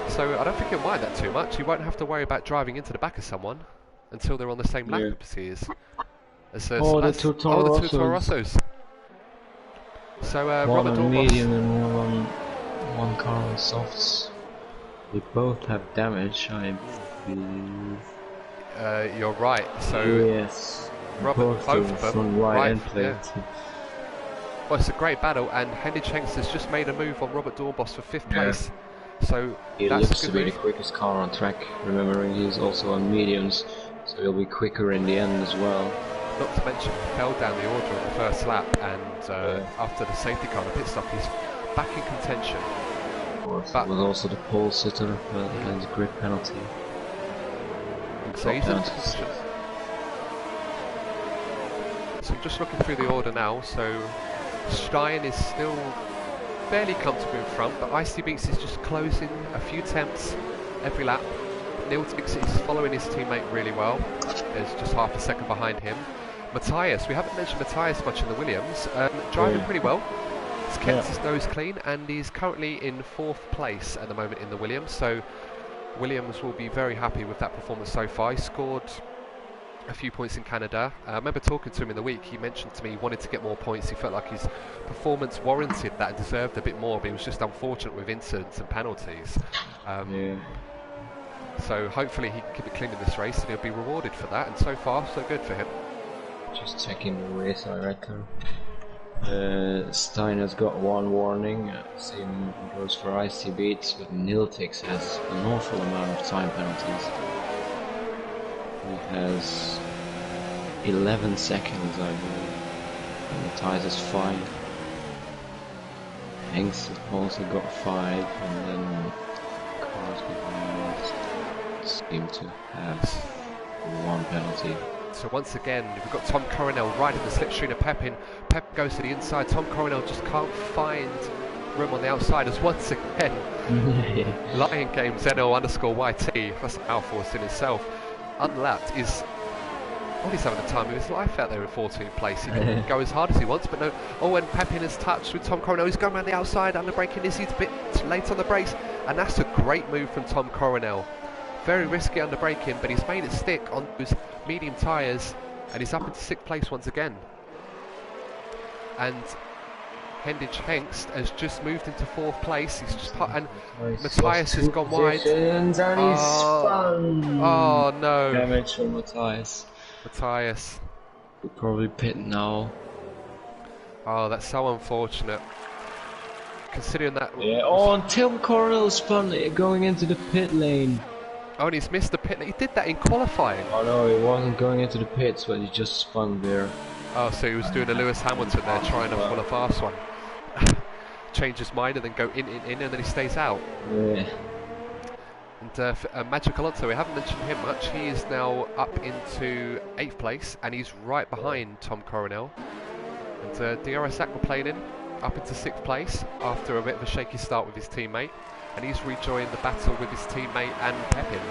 So I don't think he'll mind that too much. He won't have to worry about driving into the back of someone until they're on the same lap as he is. The 2 Toro Rossos. So Robert one Dornbos. medium and one car on softs. They both have damage, I believe. You're right. So yes, Robert, both of them. front right end plate. Yeah. Well, it's a great battle, and Hendrik Hengst has just made a move on Robert Doornbos for 5th place. So he that's looks a to good be move. the quickest car on track, remembering he's also on mediums, so he'll be quicker in the end as well. Not to mention, he fell down the order in the first lap, and after the safety car and pit stop, he's back in contention. But was also the pole sitter and the grid penalty. So he's in position. So I'm just looking through the order now. So Stein is still fairly comfortable in front, but Icy Beats is just closing a few tenths every lap. Niltix is following his teammate really well. There's just half a second behind him. Matthias, we haven't mentioned Matthias much in the Williams, driving pretty well. He's kept his nose clean, and he's currently in 4th place at the moment in the Williams, so Williams will be very happy with that performance so far. He scored a few points in Canada. I remember talking to him in the week. He mentioned to me he wanted to get more points. He felt like his performance warranted that and deserved a bit more, but he was just unfortunate with incidents and penalties. So hopefully he can keep it clean in this race, and he'll be rewarded for that, and so far so good for him. Just checking the race director. Stein has got one warning, same goes for Icy Beats, but Niltix has an awful amount of time penalties. He has 11 seconds, I believe, and Matthias is 5. Hengst also got 5, and then cars behind seem to have 1 penalty. So once again, we've got Tom Coronel right in the slipstream of Pepin. Pep goes to the inside. Tom Coronel just can't find room on the outside as once again Lion Game Zeno_YT, that's a mouthful in itself, unlapped, is he's having the time of his life out there in 14th place. He can go as hard as he wants, but no. Oh, and Pepin has touched with Tom Coronel. He's going around the outside, under braking this. He's a bit late on the brakes, and that's a great move from Tom Coronel. Very risky under braking, but he's made it stick on those medium tyres, and he's up into 6th place once again. And Hendrik Hengst has just moved into 4th place. He's just and Matthias has gone wide. And he's spun. Oh no! Damage from Matthias. Matthias. He'll probably pit now. Oh, that's so unfortunate. Considering that. Yeah. Oh, and Tim Coronel spun going into the pit lane. Oh, and he's missed the pit. He did that in qualifying. Oh no, he wasn't going into the pits, but he just spun there. Oh, so he was doing a Lewis Hamilton there, trying to pull a fast one. Change his mind and then go in, and then he stays out. Yeah. And Magic Alonso, we haven't mentioned him much. He is now up into 8th place, and he's right behind Tom Coronel. And DRS Aquaplaning up into 6th place after a bit of a shaky start with his teammate. And he's rejoined the battle with his teammate and Pepin.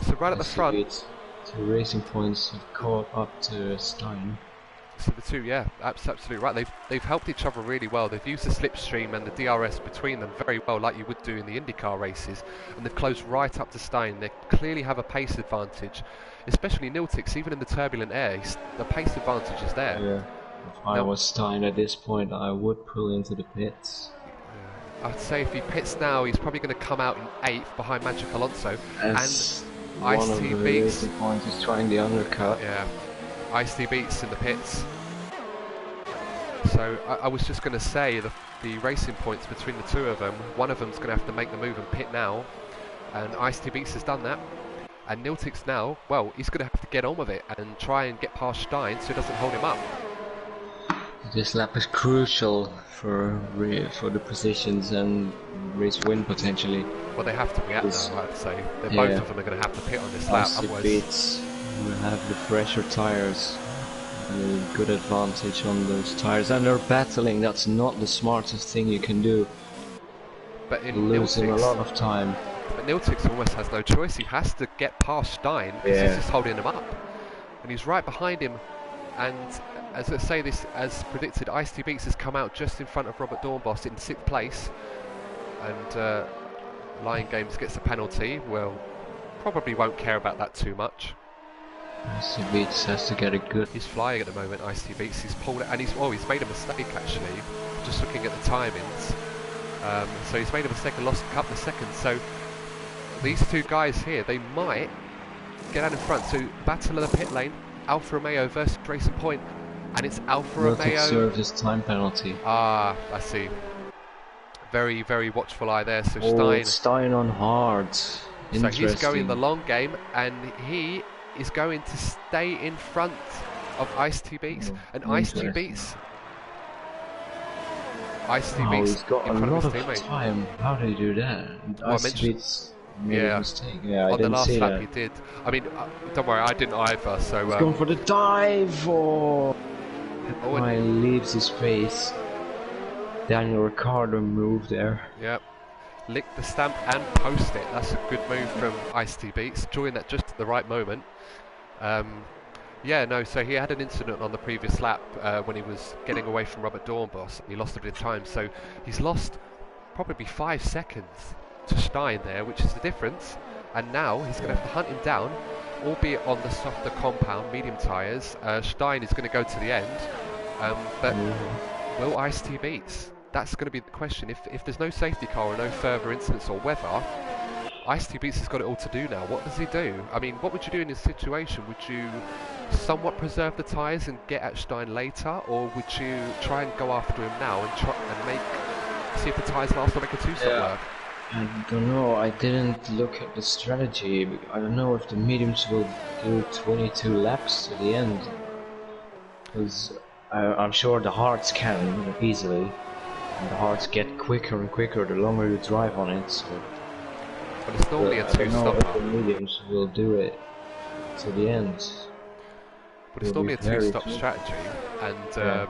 So right at the front, 2 racing points have caught up to Stein. So the two, yeah, absolutely right. They've helped each other really well. They've used the slipstream and the DRS between them very well, like you would do in the IndyCar races, and they've closed right up to Stein. They clearly have a pace advantage, especially Niltix. Even in the turbulent air, the pace advantage is there. Yeah. If I was Stein at this point, I would pull into the pits. I'd say if he pits now, he's probably going to come out in 8th behind Magic Alonso. As and Ice-T Beats is trying the undercut. Yeah, Ice-T Beats in the pits. So I was just going to say the racing points between the two of them. One of them's going to have to make the move and pit now, and Ice-T Beats has done that. And Niltix now, well, he's going to have to get on with it and try and get past Stein so he doesn't hold him up. This lap is crucial for the positions and race win potentially. Well, they have to react now, I have to say. Both of them are going to have to pit on this lap. Otherwise, Beats will have the fresher tyres and a good advantage on those tyres, and they're battling. That's not the smartest thing you can do. But in losing Niltix, a lot of time. But Niltix almost has no choice. He has to get past Stein because he's just holding him up, and he's right behind him. And as I say this, as predicted, Ice-T Beats has come out just in front of Robert Doornbos in 6th place, and Lion Games gets a penalty. Well, probably won't care about that too much. Ice-T Beats has to get a good. He's flying at the moment. Ice-T Beats. He's pulled it, and he's made a mistake actually. Just looking at the timings, so he's made a mistake and lost a couple of seconds. So these two guys here, they might get out in front. So battle of the pit lane. Alfa Romeo versus Racing Point, and it's Alfa Will take Romeo. serve his time penalty. Ah, I see. Very, very watchful eye there. So Oh, Stein on hard. So he's going the Interesting. long game, and he is going to stay in front of Ice-T Beats. And Ice-T Beats, Oh, he's got a in front lot of of his teammate. time. How did he do that? Well, I Ice-T mentioned, Beats made a mistake. Yeah, I on the didn't last see lap that. he did. I mean, don't worry, I didn't either. So He's going for the dive. Oh, Ryan leaves his face. Daniel Ricciardo moved there. Yep. Lick the stamp and post it. That's a good move from Ice-T Beats. Joined that just at the right moment. Yeah, no, so he had an incident on the previous lap when he was getting away from Robert Dornbos. He lost a bit of time, so he's lost probably 5 seconds to Stein there, which is the difference. And now he's going to have to hunt him down, albeit on the softer compound, medium tyres. Stein is going to go to the end, but will Ice-T Beats? That's going to be the question. If there's no safety car or no further incidents or weather, Ice-T Beats has got it all to do now. What does he do? I mean, what would you do in this situation? Would you somewhat preserve the tyres and get at Stein later, or would you try and go after him now and see if the tyres last or make a two-stop work? I don't know, I didn't look at the strategy. I don't know if the mediums will do 22 laps to the end. Because I'm sure the hards can easily. And the hards get quicker and quicker the longer you drive on it. So. But it's normally a two-stop. I don't know if the mediums will do it to the end. But it's normally a two-stop strategy. And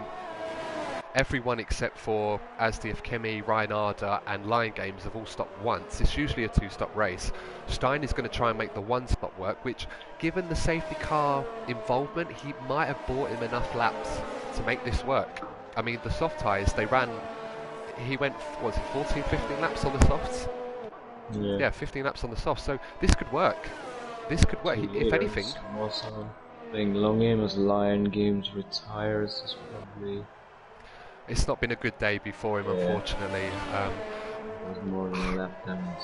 everyone except for Asdf Kemi, Reinarder and Lion Games have all stopped once. It's usually a two-stop race. Stein is going to try and make the one-stop work, which, given the safety car involvement, he might have bought him enough laps to make this work. I mean, the soft tyres, he went, what was it, 14, 15 laps on the softs? Yeah, 15 laps on the softs, so this could work. This could work, if anything. Also, playing long game as Lion Games retires is probably... It's not been a good day before him, unfortunately. It was more than a lap damage.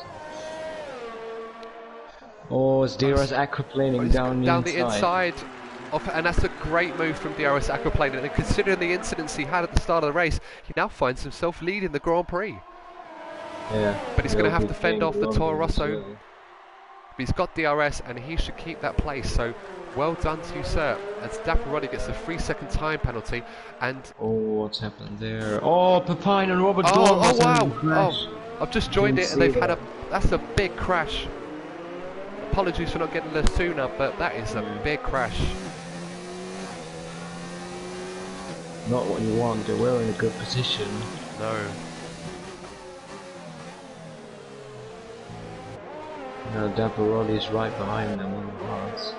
Oh, it's DRS aquaplaning down the inside. And that's a great move from DRS aquaplaning. And considering the incidents he had at the start of the race, he now finds himself leading the Grand Prix. Yeah. But he's going to have to fend off the Toro Rosso. But he's got DRS and he should keep that place. So well done to you, sir. As Dapperoni gets a 3-second time penalty. And what's happened there? Oh, Pepine and Robert Dorn. Oh wow! Oh, I've just joined it and they've had that's a big crash. Apologies for not getting there sooner, but that is a big crash. Not what you want. They were in a good position. No. Now Dapperoni is right behind them on the hards.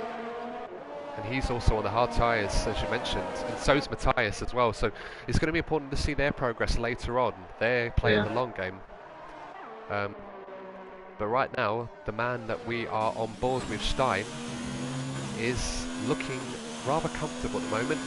And he's also on the hard tyres, as you mentioned, and so is Matthias as well. So it's going to be important to see their progress later on. They're playing the long game. But right now, the man that we are on board with, Stein, is looking rather comfortable at the moment.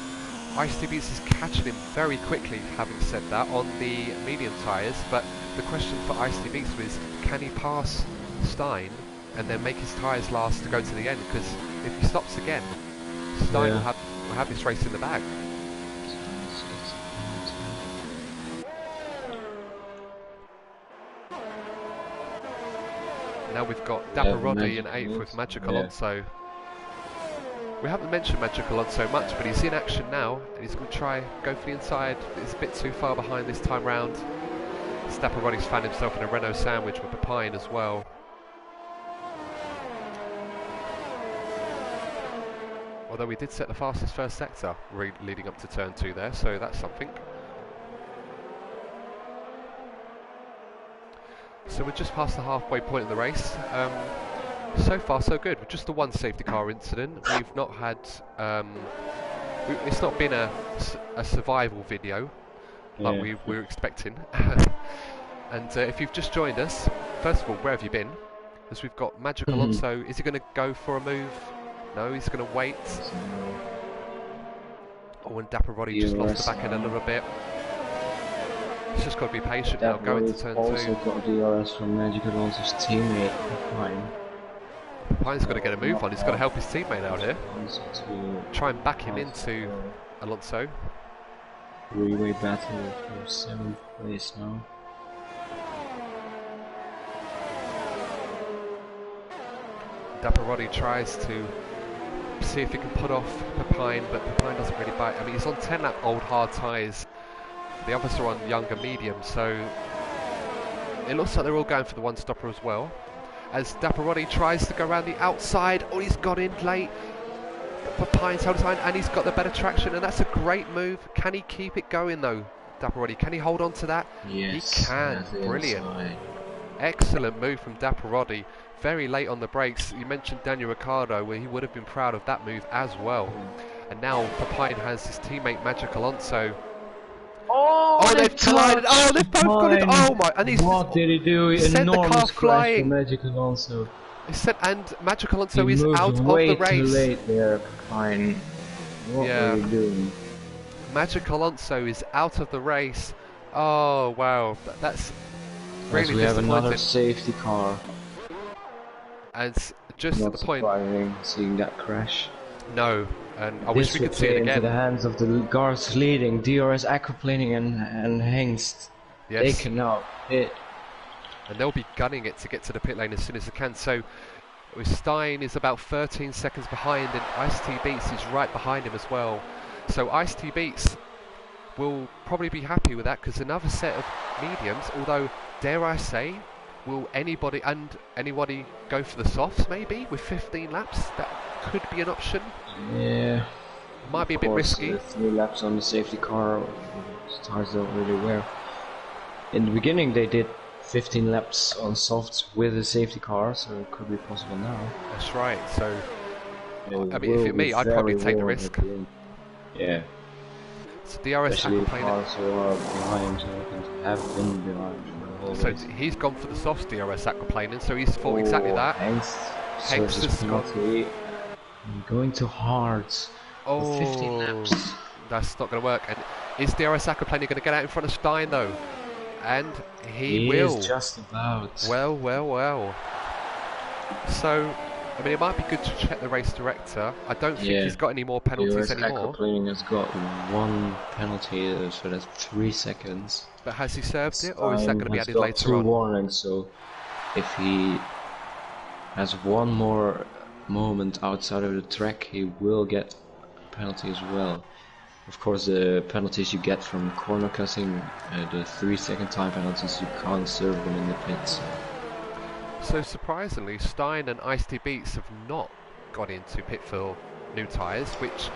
Ice-T Beats is catching him very quickly, having said that, on the medium tyres. But the question for Ice-T Beats was, can he pass Stein and then make his tyres last to go to the end? Because if he stops again, Stein will have this race in the bag. Now we've got Dapperoni in 8th with Magic Alonso. We haven't mentioned Magic Alonso much, but he's in action now, and he's going to try go for the inside. It's a bit too far behind this time round. Dapperoni's found himself in a Renault sandwich with Pepine as well. Although we did set the fastest first sector leading up to turn 2 there, so that's something. So we're just past the halfway point of the race. So far so good. With just the one safety car incident, we've not had... it's not been a survival video like we were expecting. And if you've just joined us, first of all, where have you been? As we've got Magic Alonso, is he going to go for a move? No, he's going to wait. Oh, and Dapperoni just lost the back end a little bit. He's just got to be patient now, going to turn 2. Also got DRS from Magic Alonso's teammate, Pepine. Papine's got to get a move on. He's got to help his teammate out here. Try and back him into Alonso. Three-way battle for 7th place now. Dapperodi tries to see if he can put off Papine, but Papine doesn't really bite. I mean, he's on 10-lap old hard tyres. The others are on younger medium, so it looks like they're all going for the one-stopper as well. As Dapperodi tries to go around the outside, oh, he's got in late. Papine's held his line, and he's got the better traction, and that's a great move. Can he keep it going though, Dapperodi? Can he hold on to that? Yes, he can. Brilliant. Excellent move from Dapperodi. Very late on the brakes. You mentioned Daniel Ricciardo, where he would have been proud of that move as well. And now Papine has his teammate Magic Alonso. Oh, they've collided. Oh, they've both got it. Oh my! And he's what did he do? Sent the car flying. Magic Alonso. And Magic Alonso is out of way the race. Too late there, Papine. What were you doing? Magic Alonso is out of the race. Oh wow, that's really we have disappointing. another safety car. And just Not at the point, seeing that crash. No, and I wish we could see it again. Into the hands of the guards leading, DRS aquaplaning and Hengst. Yes. They can now hit. And they'll be gunning it to get to the pit lane as soon as they can. So Stein is about 13 seconds behind, and Ice-T Beats is right behind him as well. So Ice-T Beats will probably be happy with that, because another set of mediums, although dare I say, will anybody go for the softs maybe with 15 laps? That could be an option. Yeah. Might be a bit risky. 3 laps on the safety car, tires don't really wear. In the beginning they did 15 laps on softs with a safety car, so it could be possible now. That's right. So I mean, if it me, I'd probably take the risk. Yeah. So DRS aquaplaning. So he's gone for the soft DRS aquaplaning, so he's thought exactly that. Hengst has got going too hard. Oh, 15 laps. That's not going to work. And is DRS aquaplaning going to get out in front of Stein though? And he will. Is just about. Well. So, I mean, it might be good to check the race director. I don't think he's got any more penalties anymore. Aquaplaning has got 1 penalty, so that's 3 seconds. But has he served it, or is that going to be added later 2 on? warnings, so if he has 1 more moment outside of the track, he will get a penalty as well. Of course, the penalties you get from corner cutting, the 3-second time penalties, you can't serve them in the pits. So surprisingly, Stein and Ice-T Beats have not got into pit for new tyres, which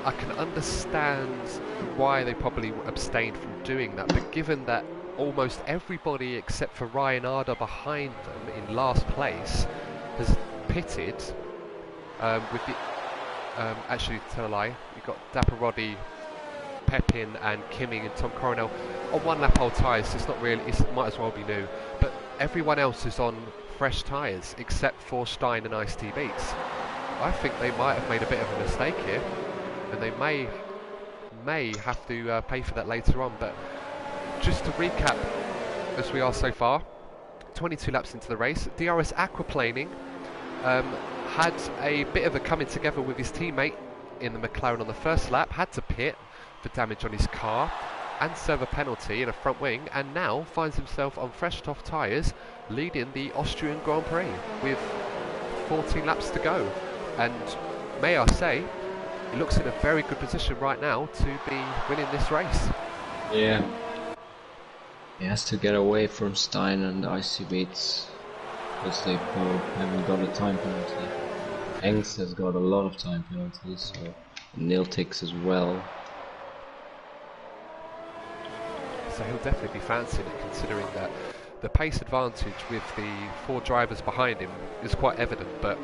I can understand why they probably abstained from doing that, but given that almost everybody except for Ryan Arder behind them in last place has pitted, with the actually, tell a lie, you've got Dapperodi, Pepin and Kimming and Tom Coronel on 1 lap old tyres, so it's not really, it might as well be new, but everyone else is on fresh tyres except for Stein and Ice-T Beats. I think they might have made a bit of a mistake here, and they may have to pay for that later on. But just to recap, as we are so far, 22 laps into the race, DRS aquaplaning had a bit of a coming together with his teammate in the McLaren on the first lap, had to pit for damage on his car and serve a penalty in a front wing, and now finds himself on fresh off tyres leading the Austrian Grand Prix with 14 laps to go. And may I say, he looks in a very good position right now to be winning this race. Yeah. He has to get away from Stein and Ice-T Beats, because they both haven't got a time penalty. Hengst has got a lot of time penalties, so nil ticks as well. So he'll definitely be fancying it, considering that the pace advantage with the 4 drivers behind him is quite evident. But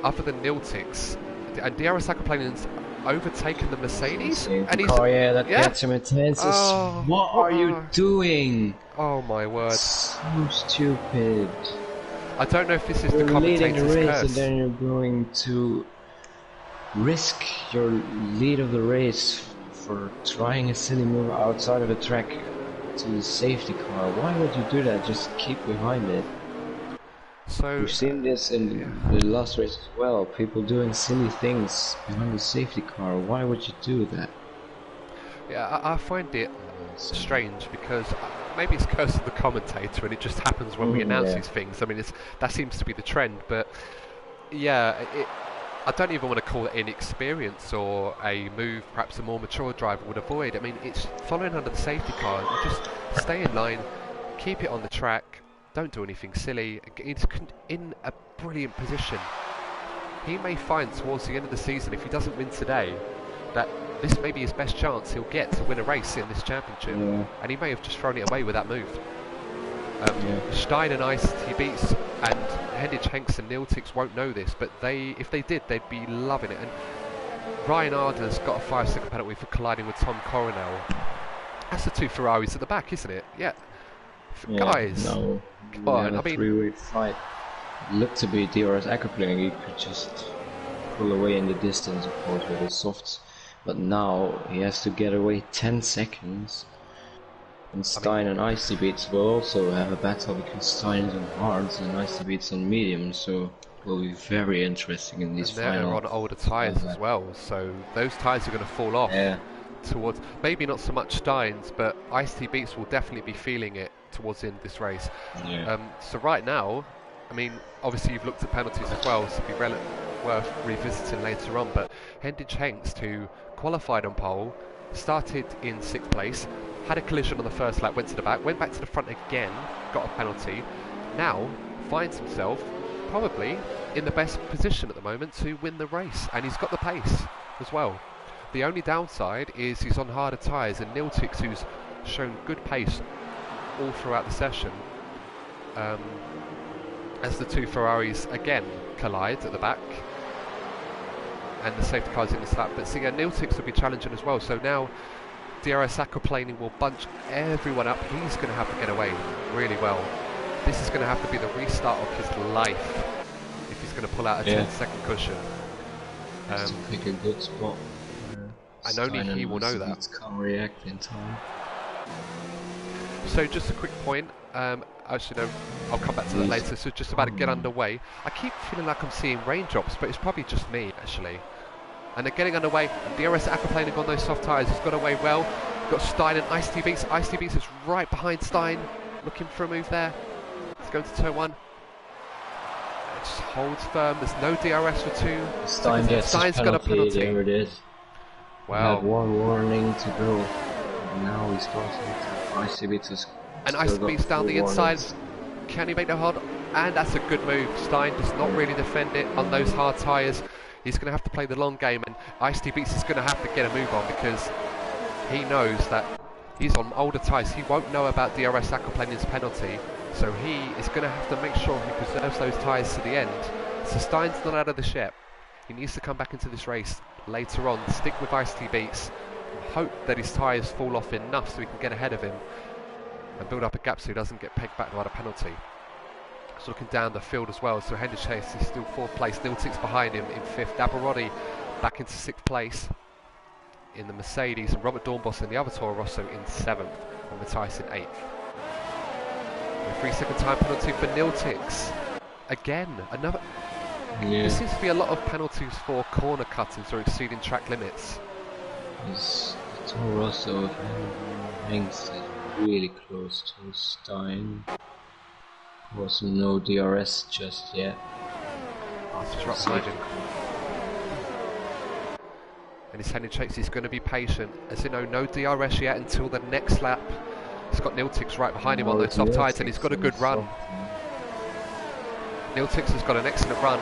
other than nil ticks, and DRS aquaplaning's overtaken the Mercedes, and he's that gets him intense. Oh, what are you doing? Oh my word! So stupid. I don't know if this is the You're leading the commentator's race, curse. and then you're going to risk your lead of the race for trying a silly move outside of the track to the safety car. Why would you do that? Just keep behind it. So, We've seen this yeah. in the last race as well. People doing silly things behind the safety car. Why would you do that? Yeah, I find it So, strange because maybe it's curse of the commentator and it just happens when we announce yeah. these things. I mean, that seems to be the trend, but yeah, I don't even want to call it inexperience or a move perhaps a more mature driver would avoid. I mean, it's following under the safety car. You just stay in line, keep it on the track, don't do anything silly. It's in a brilliant position. He may find towards the end of the season, if he doesn't win today, that this may be his best chance he'll get to win a race in this championship. Yeah. And he may have just thrown it away with that move. Yeah. Stein and Ice he beats, and Hendich, Hanks and Niltix won't know this, but if they did, they'd be loving it. And Ryan Arder's got a 5-second penalty for colliding with Tom Coronel. That's the two Ferraris at the back, isn't it? Yeah. Guys, No. come We on, had a I mean, three-way fight. It looked to be DRS Aquaplaning. He could just pull away in the distance, of course, with his softs. But now he has to get away 10 seconds. And Stein and Icy Beats will also have a battle because Stein is on hards and Icy Beats on mediums, so it will be very interesting in these and they're final. on older tyres as well, so those tyres are going to fall off towards, maybe not so much Stein's, but Icy Beats will definitely be feeling it towards the end of this race. So right now, I mean, obviously you've looked at penalties as well, so it'd be worth revisiting later on, but Hendich Hengst, who qualified on pole, started in 6th place, had a collision on the first lap, went to the back, went back to the front again, got a penalty, now finds himself probably in the best position at the moment to win the race, and he's got the pace as well. The only downside is he's on harder tyres, and Niltix, who's shown good pace all throughout the session, as the two Ferraris again collide at the back, and the safety car's in this lap. But see, Niltix will be challenging as well, so now DRS aquaplaning will bunch everyone up. He's going to have to get away really well. This is going to have to be the restart of his life if he's going to pull out a 10-second cushion. To pick a good spot. And only he will know that. Can't react in time. So just a quick point. Actually, no, I'll come back to that later. So just about to get underway. I keep feeling like I'm seeing raindrops, but it's probably just me actually. And they're getting underway. DRS aquaplaning on those soft tyres has got away well. We've got Stein and Ice Beats. Ice Beats is right behind Stein, looking for a move there. Let's go to turn 1. It just holds firm. There's no DRS for 2. Stein gets Stein's got a penalty. There it is. Wow. He had one warning to go. And now he's starting to Ice Beats. And Ice Beats down the inside. Can he make the hard? And that's a good move. Stein does not really defend it on those hard tyres. He's going to have to play the long game, and Ice Beats is going to have to get a move on because he knows that he's on older tyres. He won't know about DRS aquaplaning's penalty, so he is going to have to make sure he preserves those tyres to the end. So Stein's not out of the ship. He needs to come back into this race later on, stick with Ice Beats, hope that his tyres fall off enough so he can get ahead of him and build up a gap so he doesn't get pegged back without a penalty. So looking down the field as well, so Hendich Chase is still 4th place, Niltix behind him in 5th, Dabarodi back into 6th place in the Mercedes, and Robert Dornbos in the other Toro Rosso in 7th, and Matthijs in 8th. A 3-second time penalty for Niltix. Again, another... There seems to be a lot of penalties for corner cutters or exceeding track limits. This Toro Rosso Hengst is really close to Stein. Was no DRS just yet. Just right behind him. And he's Hendich Chase, he's going to be patient. As you know, no DRS yet until the next lap. He's got Niltix right behind him on those soft tyres, and he's got a good run. Niltix has got an excellent run.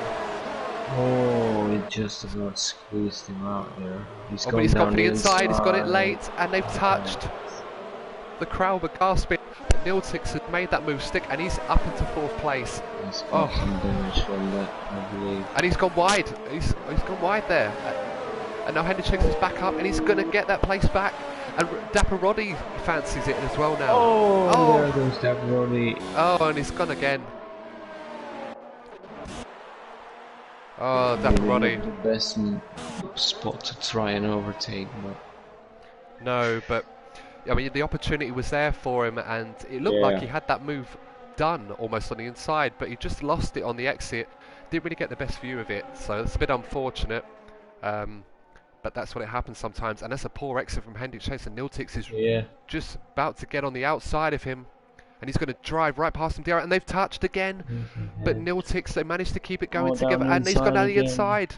Oh, he just about squeezed him out there. He's but he's gone for the inside, he's got it late, and they've touched. The crowd were gasping. Niltix has made that move stick, and he's up into 4th place. He's got some damage from that, I believe. And he's gone wide. He's gone wide there. And now Hendich Chase is back up, and he's going to get that place back. And Daparodi fancies it as well now. Oh, there goes Daparodi. Oh, and he's gone again. Oh, Daparodi. The best spot to try and overtake, but... No, but I mean the opportunity was there for him, and it looked like he had that move done almost on the inside, but he just lost it on the exit. Didn't really get the best view of it, so it's a bit unfortunate. But that's what it happens sometimes, and that's a poor exit from Hendrik Chase, and Niltix is just about to get on the outside of him, and he's going to drive right past him, and they've touched again, but Niltix, they managed to keep it going together, and he's gone down the inside.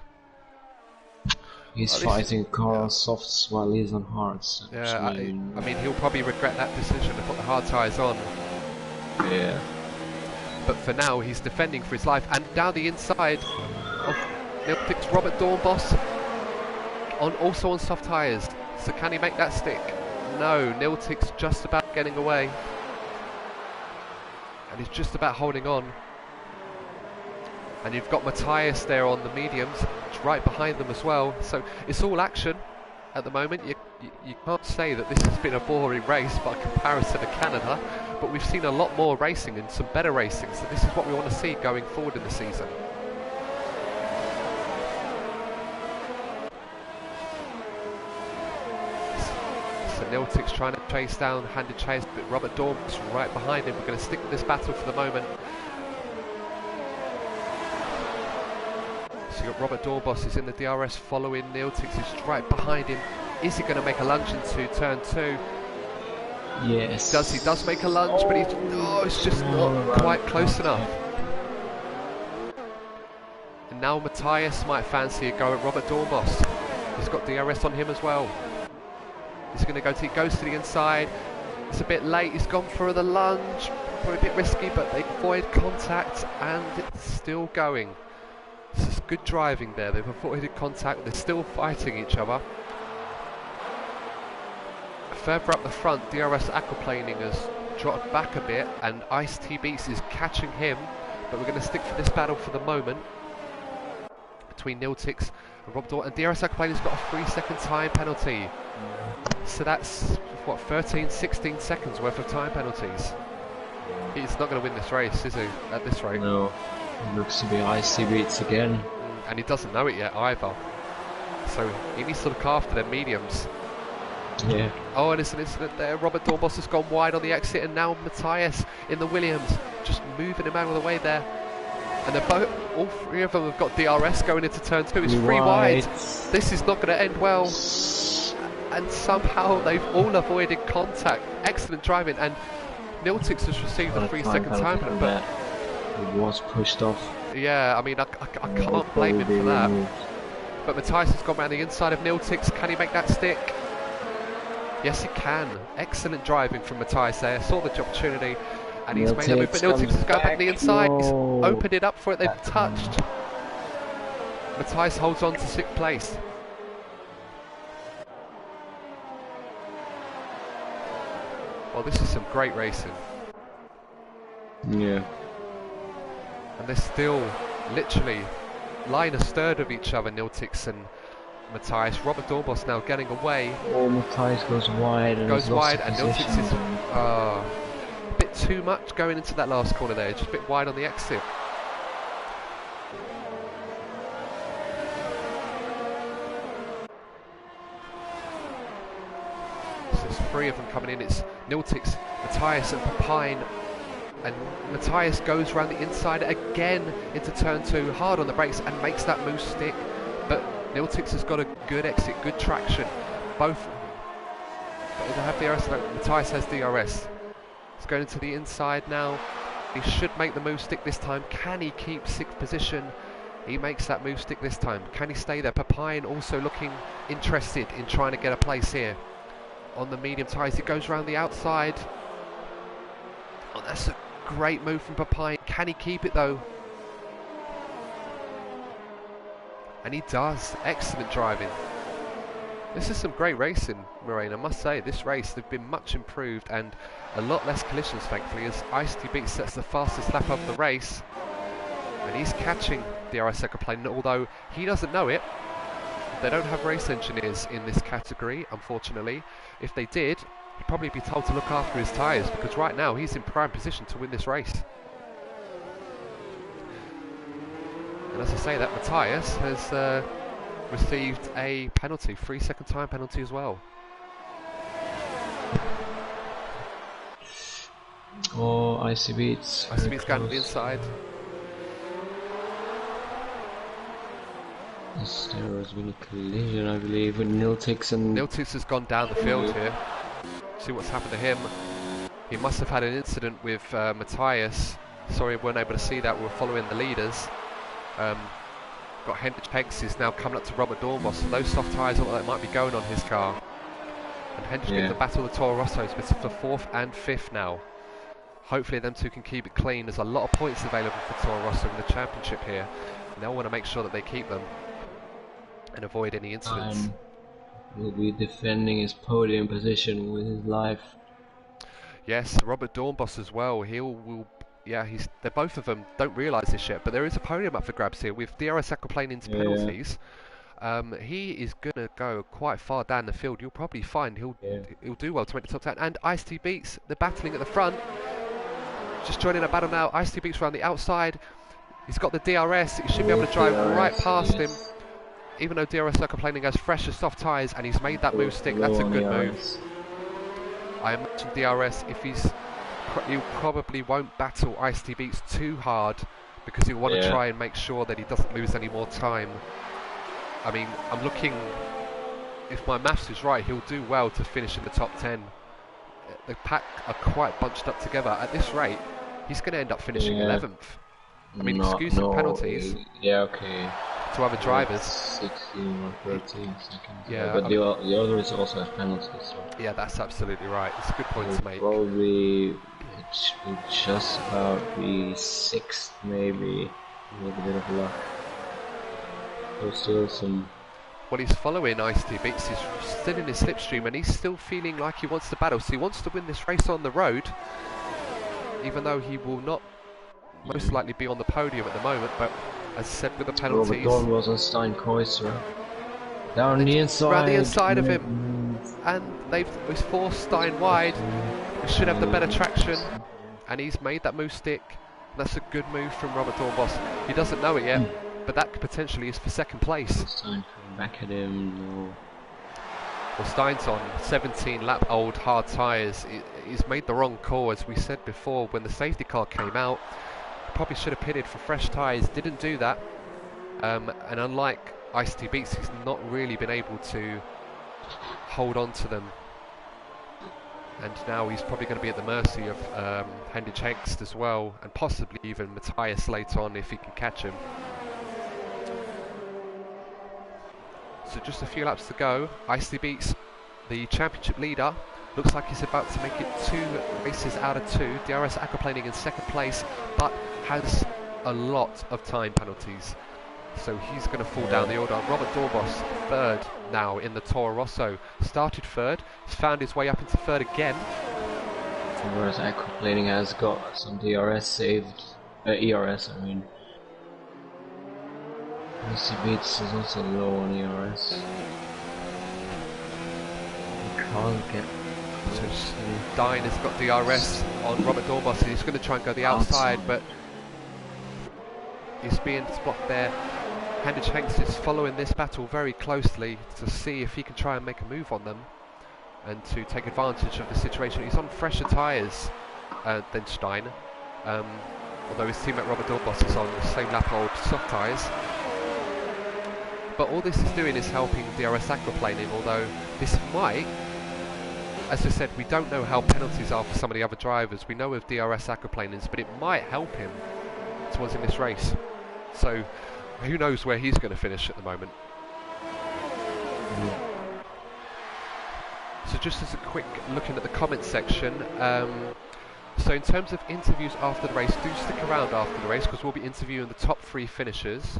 He's fighting car on softs while he's on hards. Yeah, I mean, he'll probably regret that decision to put the hard tyres on. Yeah. But for now, he's defending for his life, and down the inside of Niltix, Robert Dornbos, also on soft tyres. So can he make that stick? No, Niltix just about getting away. And he's just about holding on. And you've got Matthias there on the mediums, right behind them as well. So it's all action at the moment. You can't say that this has been a boring race by comparison to Canada, but we've seen a lot more racing and some better racing. So this is what we want to see going forward in the season. So Niltix trying to chase down Hendrik Chase, but Robert Dornbos right behind him. We're going to stick with this battle for the moment. So you've got Robert Dornbos is in the DRS following Niltix, is right behind him. Is he going to make a lunge into turn 2? Yes. He does make a lunge, but it's just not quite close enough. And now Matthias might fancy a go at Robert Dornbos. He's got DRS on him as well. He's going to go he goes to the inside. It's a bit late. He's gone for the lunge. Probably a bit risky, but they avoid contact, and it's still going. This is good driving there. They've avoided contact. They're still fighting each other. Further up the front, DRS aquaplaning has dropped back a bit, and Ice T Beats is catching him. But we're going to stick for this battle for the moment between Niltix and Rob Dorn. And DRS aquaplaning's got a 3-second time penalty. So that's what, 13, 16 seconds worth of time penalties. He's not going to win this race, is he? At this rate. No. It looks to be Ice T Beats again. And he doesn't know it yet either. So he needs to look after their mediums. Yeah. Oh, and it's an incident there. Robert Dornbos has gone wide on the exit, and now Matthias in the Williams just moving him out of the way there. And they're both, all three of them have got DRS going into turn 2. It's free wide. This is not going to end well. And somehow they've all avoided contact. Excellent driving, and Niltix has received a 3-second time penalty. But it was pushed off. Yeah, I mean, I can't blame him for that. But Matthias has gone around the inside of Niltix. Can he make that stick? Yes, he can. Excellent driving from Matthias there. Saw the opportunity, and he's made a move. But Niltix has gone back to the inside. He's opened it up for it. They've touched. Matthias holds on to 6th place. Well, this is some great racing. Yeah. And they're still literally line astern of each other, Niltix and Matthias. Robert Dornbos now getting away. Oh, Matthias goes wide. And Niltix is a bit too much going into that last corner there. Just a bit wide on the exit. So there's 3 of them coming in. It's Niltix, Matthias and Papine. And Matthias goes around the inside again into turn 2, hard on the brakes, and makes that move stick. But Niltix has got a good exit, good traction. Both they have DRS. No, Matthias has DRS. He's going into the inside now. He should make the move stick this time. Can he keep 6th position? He makes that move stick this time. Can he stay there? Papine also looking interested in trying to get a place here on the medium tyres. He goes around the outside. Oh, that's a great move from Papine. Can he keep it though? And he does. Excellent driving. This is some great racing, Moraine. I must say, this race, they've been much improved and a lot less collisions, thankfully, as Ice T Beats sets the fastest lap of the race. And he's catching the RS Ecoplane, although he doesn't know it. They don't have race engineers in this category, unfortunately. If they did, he'd probably be told to look after his tyres, because right now he's in prime position to win this race. And as I say that, Matthias has received a penalty, 3-second time penalty as well. Oh, Icy Beats. I see he's going to the inside. There has been a collision, I believe, with Niltix and... Niltix has gone down the field here. See what's happened to him. He must have had an incident with Matthias. Sorry we weren't able to see that, we were following the leaders. Got Hendrik Hex is now coming up to Robert Dornbos, so those soft tyres look like they might be going on his car. And Hendrik in the battle of the Toro Rossos, but for 4th and 5th now. Hopefully them two can keep it clean. There's a lot of points available for Toro Rosso in the championship here, and they'll want to make sure that they keep them and avoid any incidents. Will be defending his podium position with his life. Yes, Robert Dornbos as well. They're both of them don't realise this yet, but there is a podium up for grabs here with DRS aquaplaning's penalties. He is gonna go quite far down the field. You'll probably find he'll do well to make the top 10. And Ice-T Beats, they're battling at the front. Just joining a battle now. Ice-T Beats around the outside. He's got the DRS. He should be able to drive right past him. Even though DRS aquaplaning has fresher soft tyres, and he's made that move stick. That's a good move. I imagine DRS, if he probably won't battle Ice-T Beats too hard, because he'll want to try and make sure that he doesn't lose any more time. I mean, I'm looking, if my maths is right, he'll do well to finish in the top 10. The pack are quite bunched up together. At this rate, he's going to end up finishing 11th. I mean, excuse the penalties. To other drivers. 16 or 13 seconds. But the others also have penalties. So. Yeah, that's absolutely right. It's a good point to make. Probably it will just about be 6th, maybe, with a bit of luck. There's still some. Well, he's following Ice-T Beats. He's still in his slipstream, and he's still feeling like he wants to battle. So he wants to win this race on the road, even though he will not most likely be on the podium at the moment. But as I said, with the penalties, Robert Dorn was on Stein Kreuzer. Down the inside. Around the inside of him, and they've forced Stein wide. He should have the better traction, and he's made that move stick. That's a good move from Robert Dornbos. He doesn't know it yet, but that potentially is for 2nd place. Stein back at him. No. Well, Stein's on 17 lap old hard tyres. He's made the wrong call, as we said before when the safety car came out. Probably should have pitted for fresh tyres, didn't do that. And unlike Ice-T Beats, he's not really been able to hold on to them. And now he's probably going to be at the mercy of Hendrik Hengst as well, and possibly even Matthias later on if he can catch him. So just a few laps to go. Ice-T Beats, the championship leader, looks like he's about to make it 2 races out of 2. DRS aquaplaning in 2nd place, but has a lot of time penalties. So he's going to fall down the order. Robert Dornbos, 3rd now in the Toro Rosso. Started 3rd, he's found his way up into 3rd again. Whereas aquaplaning has got some DRS saved, ERS I mean. Ice-T Beats is also low on ERS. You can't get close. Stein has got DRS on Robert Dornbos. He's going to try and go the outside, but he's being blocked there. Hendrik Hengst is following this battle very closely to see if he can try and make a move on them and to take advantage of the situation. He's on fresher tyres than Stein, although his teammate Robert Dornbos is on the same lap old soft tyres. But all this is doing is helping DRS aquaplaning, although this might, as I said, we don't know how penalties are for some of the other drivers. We know of DRS aquaplaners, but it might help him towards in this race. So who knows where he's going to finish at the moment. So just as a quick looking at the comments section, so in terms of interviews after the race, do stick around after the race because we'll be interviewing the top 3 finishers,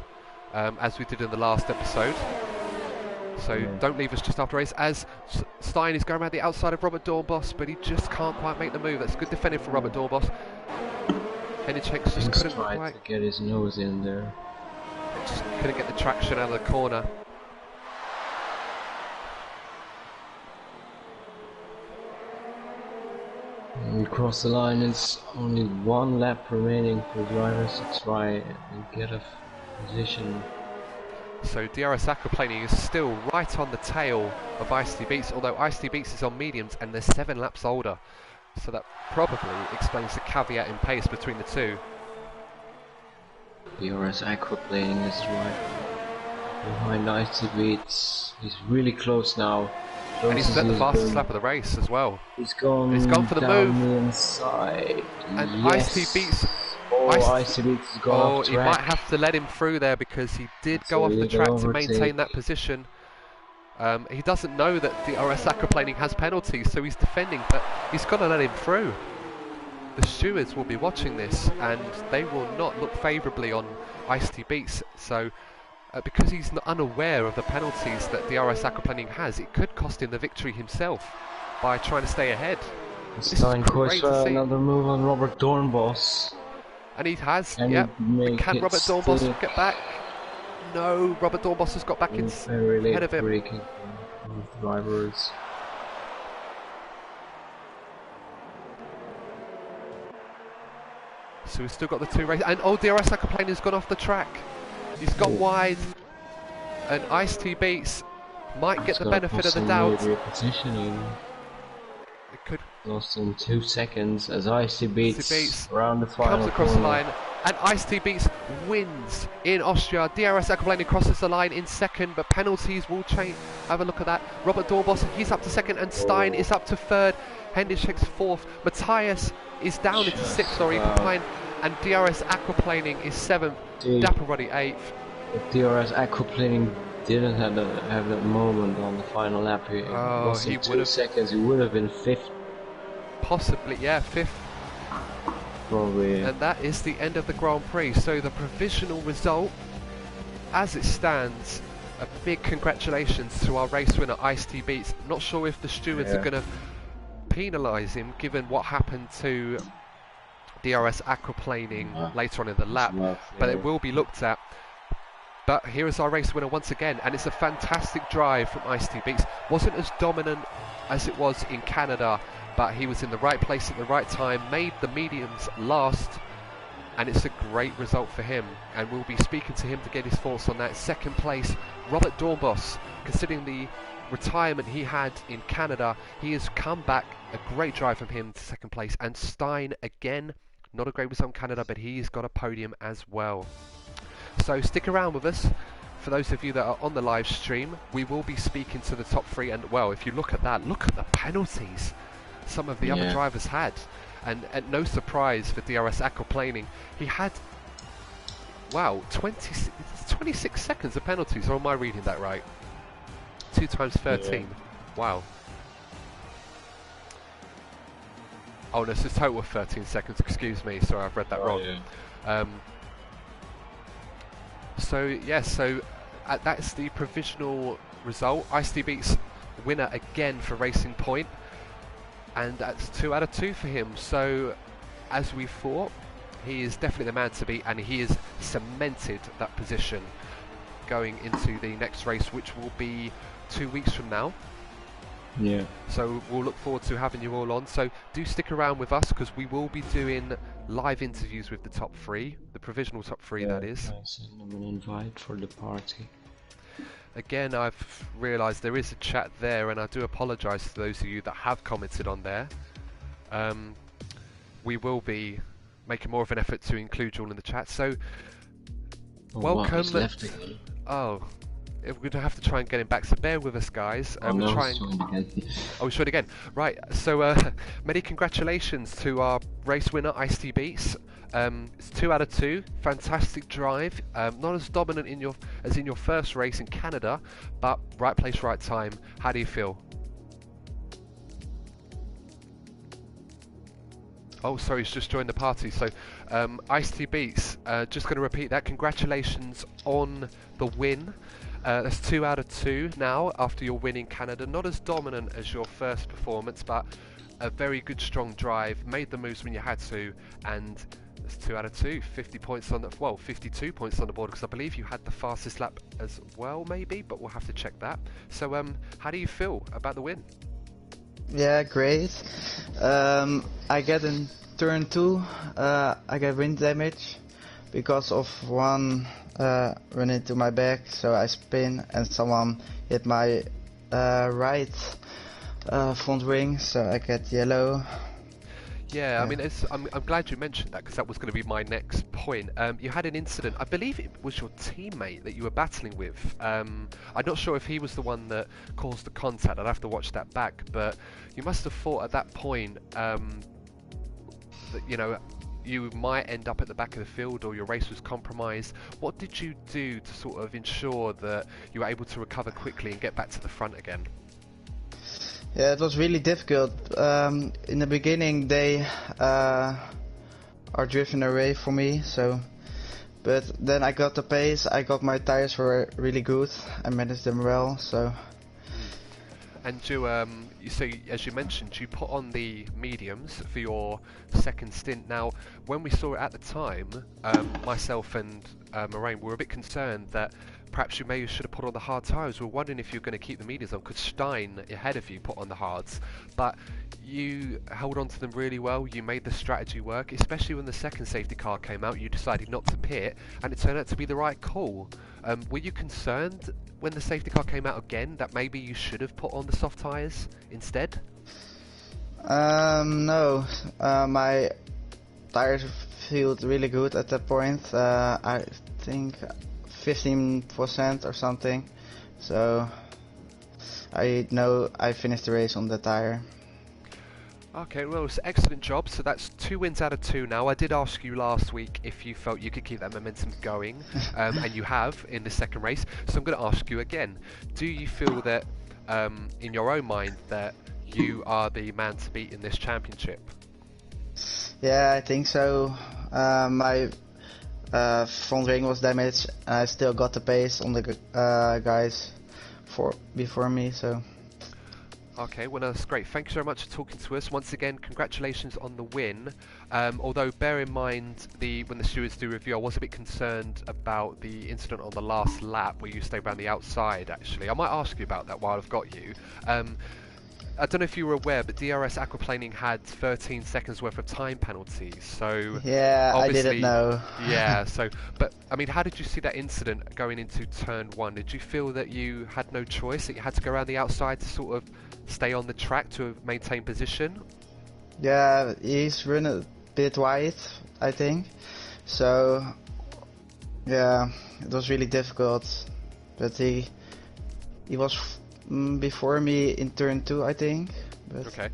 as we did in the last episode. So don't leave us just after race, as Stein is going around the outside of Robert Dornbos, but he just can't quite make the move. That's good defending from Robert Dornbos. Hendrik Hengst just couldn't quite to get his nose in there. Just couldn't get the traction out of the corner. And we cross the line, it's only 1 lap remaining for drivers to try and get a position. So DRS aquaplaning is still right on the tail of Ice-T Beats, although Ice-T Beats is on mediums and they're 7 laps older. So that probably explains the caveat in pace between the two. DRS aquaplaning is right behind Icy Beats. He's really close now. And he's set the fastest lap of the race as well. He's gone, and he's gone for the down move. The inside. And yes. Icy Beats. Icy Beats has gone off track. He might have to let him through there because he did go off the track to maintain that position. He doesn't know that the DRS aquaplaning has penalties, so he's defending, but he's got to let him through. The stewards will be watching this, and they will not look favourably on Icy Beats. So, because he's not unaware of the penalties that DRS aquaplaning has, it could cost him the victory himself by trying to stay ahead. Stein goes for another move on Robert Dornbos. And he has, yep. Can Robert Dornbos get back? No, Robert Dornbos has got back in ahead of him. Braking drivers. So we've still got the two races, and DRS aquaplaning has gone off the track. He's gone wide, and Ice-T Beats might get the benefit of the doubt. It could lost in 2 seconds as Ice-T Beats around the final comes across corner. the line, and Ice-T Beats wins in Austria. DRS aquaplaning crosses the line in second, but penalties will change. Have a look at that. Robert Dornbos, he's up to second, and Stein is up to third. Hendrick's fourth. Matthias is down into sixth, behind, and DRS aquaplaning is seventh. Dapper Roddy eighth. If DRS aquaplaning didn't have that moment on the final lap, he in 2 seconds, he would have been fifth. Possibly, yeah, fifth. Probably. And that is the end of the Grand Prix. So the provisional result, as it stands, a big congratulations to our race winner, Ice-T Beats. Not sure if the stewards are going to penalise him given what happened to DRS aquaplaning later on in the lap, but it will be looked at. But here is our race winner once again, and it's a fantastic drive from Ice-T Beats. Wasn't as dominant as it was in Canada, but he was in the right place at the right time, made the mediums last, and it's a great result for him. And we'll be speaking to him to get his thoughts on that. Second place, Robert Dornbos. Considering the retirement he had in Canada, he has come back. A great drive from him to second place. And Stein again, not a great result in Canada, but he's got a podium as well. So stick around with us. For those of you that are on the live stream, we will be speaking to the top three. And well, if you look at that, look at the penalties some of the other drivers had, and no surprise for DRS aquaplaning, he had 26 seconds of penalties. Or am I reading that right? 2 times 13. Wow. Oh no, it's a total of 13 seconds. Excuse me. Sorry, I've read that wrong. So that's the provisional result. Ice-T Beats winner again for Racing Point. And that's 2 out of 2 for him. So, as we thought, he is definitely the man to beat, and he has cemented that position going into the next race, which will be 2 weeks from now. Yeah. So we'll look forward to having you all on. So do stick around with us, because we will be doing live interviews with the top 3, the provisional top 3 that is. I send them an invite for the party. Again, I've realised there is a chat there, and I do apologise to those of you that have commented on there. We will be making more of an effort to include you all in the chat. So, welcome. We're going to have to try and get him back, so bear with us, guys. We'll try and... we should again. Right, so many congratulations to our race winner, Ice-T Beats. It's 2 out of 2. Fantastic drive. Not as dominant as in your first race in Canada, but right place, right time. How do you feel? Oh, sorry, he's just joined the party. So, Ice-T Beats, just going to repeat that. Congratulations on the win. That's 2 out of 2 now after your win in Canada. Not as dominant as your first performance, but a very good, strong drive. Made the moves when you had to, and that's 2 out of 2. 50 points on the 52 points on the board, because I believe you had the fastest lap as well, maybe, but we'll have to check that. So, how do you feel about the win? Yeah, great. I get in turn 2. I get wind damage because of one run into my back, so I spin and someone hit my right front wing, so I get yellow. Yeah, I Yeah. mean, I'm glad you mentioned that because that was going to be my next point. You had an incident, I believe it was your teammate that you were battling with. I'm not sure if he was the one that caused the contact. I'd have to watch that back, but you must have thought at that point that you might end up at the back of the field or your race was compromised. What did you do to sort of ensure that you were able to recover quickly and get back to the front again? Yeah, it was really difficult. In the beginning, they are driven away from me, so. But then I got the pace. I got my tires were really good. I managed them well, so. And so as you mentioned, you put on the mediums for your second stint. Now, when we saw it at the time, myself and Moraine were a bit concerned that perhaps you should have put on the hard tyres. We were wondering if you were going to keep the mediums on, because Stein ahead of you put on the hards, but you held on to them really well. You made the strategy work, especially when the second safety car came out. You decided not to pit, and it turned out to be the right call. Were you concerned when the safety car came out again that maybe you should have put on the soft tyres instead? No, my tires felt really good at that point. I think 15% or something. So I know I finished the race on the tire. Okay, well, it's an excellent job. So that's 2 wins out of 2 now. I did ask you last week if you felt you could keep that momentum going, and you have in the second race. So I'm going to ask you again. Do you feel that, in your own mind, that you are the man to beat in this championship? Yeah, I think so. My front wing was damaged. I still got the pace on the guys before me, so. Okay, well that's great. Thank you so much for talking to us. Once again, congratulations on the win. Although bear in mind, when the stewards do review, I was a bit concerned about the incident on the last lap where you stayed around the outside, actually. I might ask you about that while I've got you. I don't know if you were aware, but DRS aquaplaning had 13 seconds worth of time penalties. So yeah, I obviously, didn't know. Yeah. So, but I mean, how did you see that incident going into turn 1? Did you feel that you had no choice, that you had to go around the outside to sort of stay on the track to maintain position? Yeah, he's run a bit wide, I think. So yeah, it was really difficult. But he was before me in turn 2, I think. But, okay.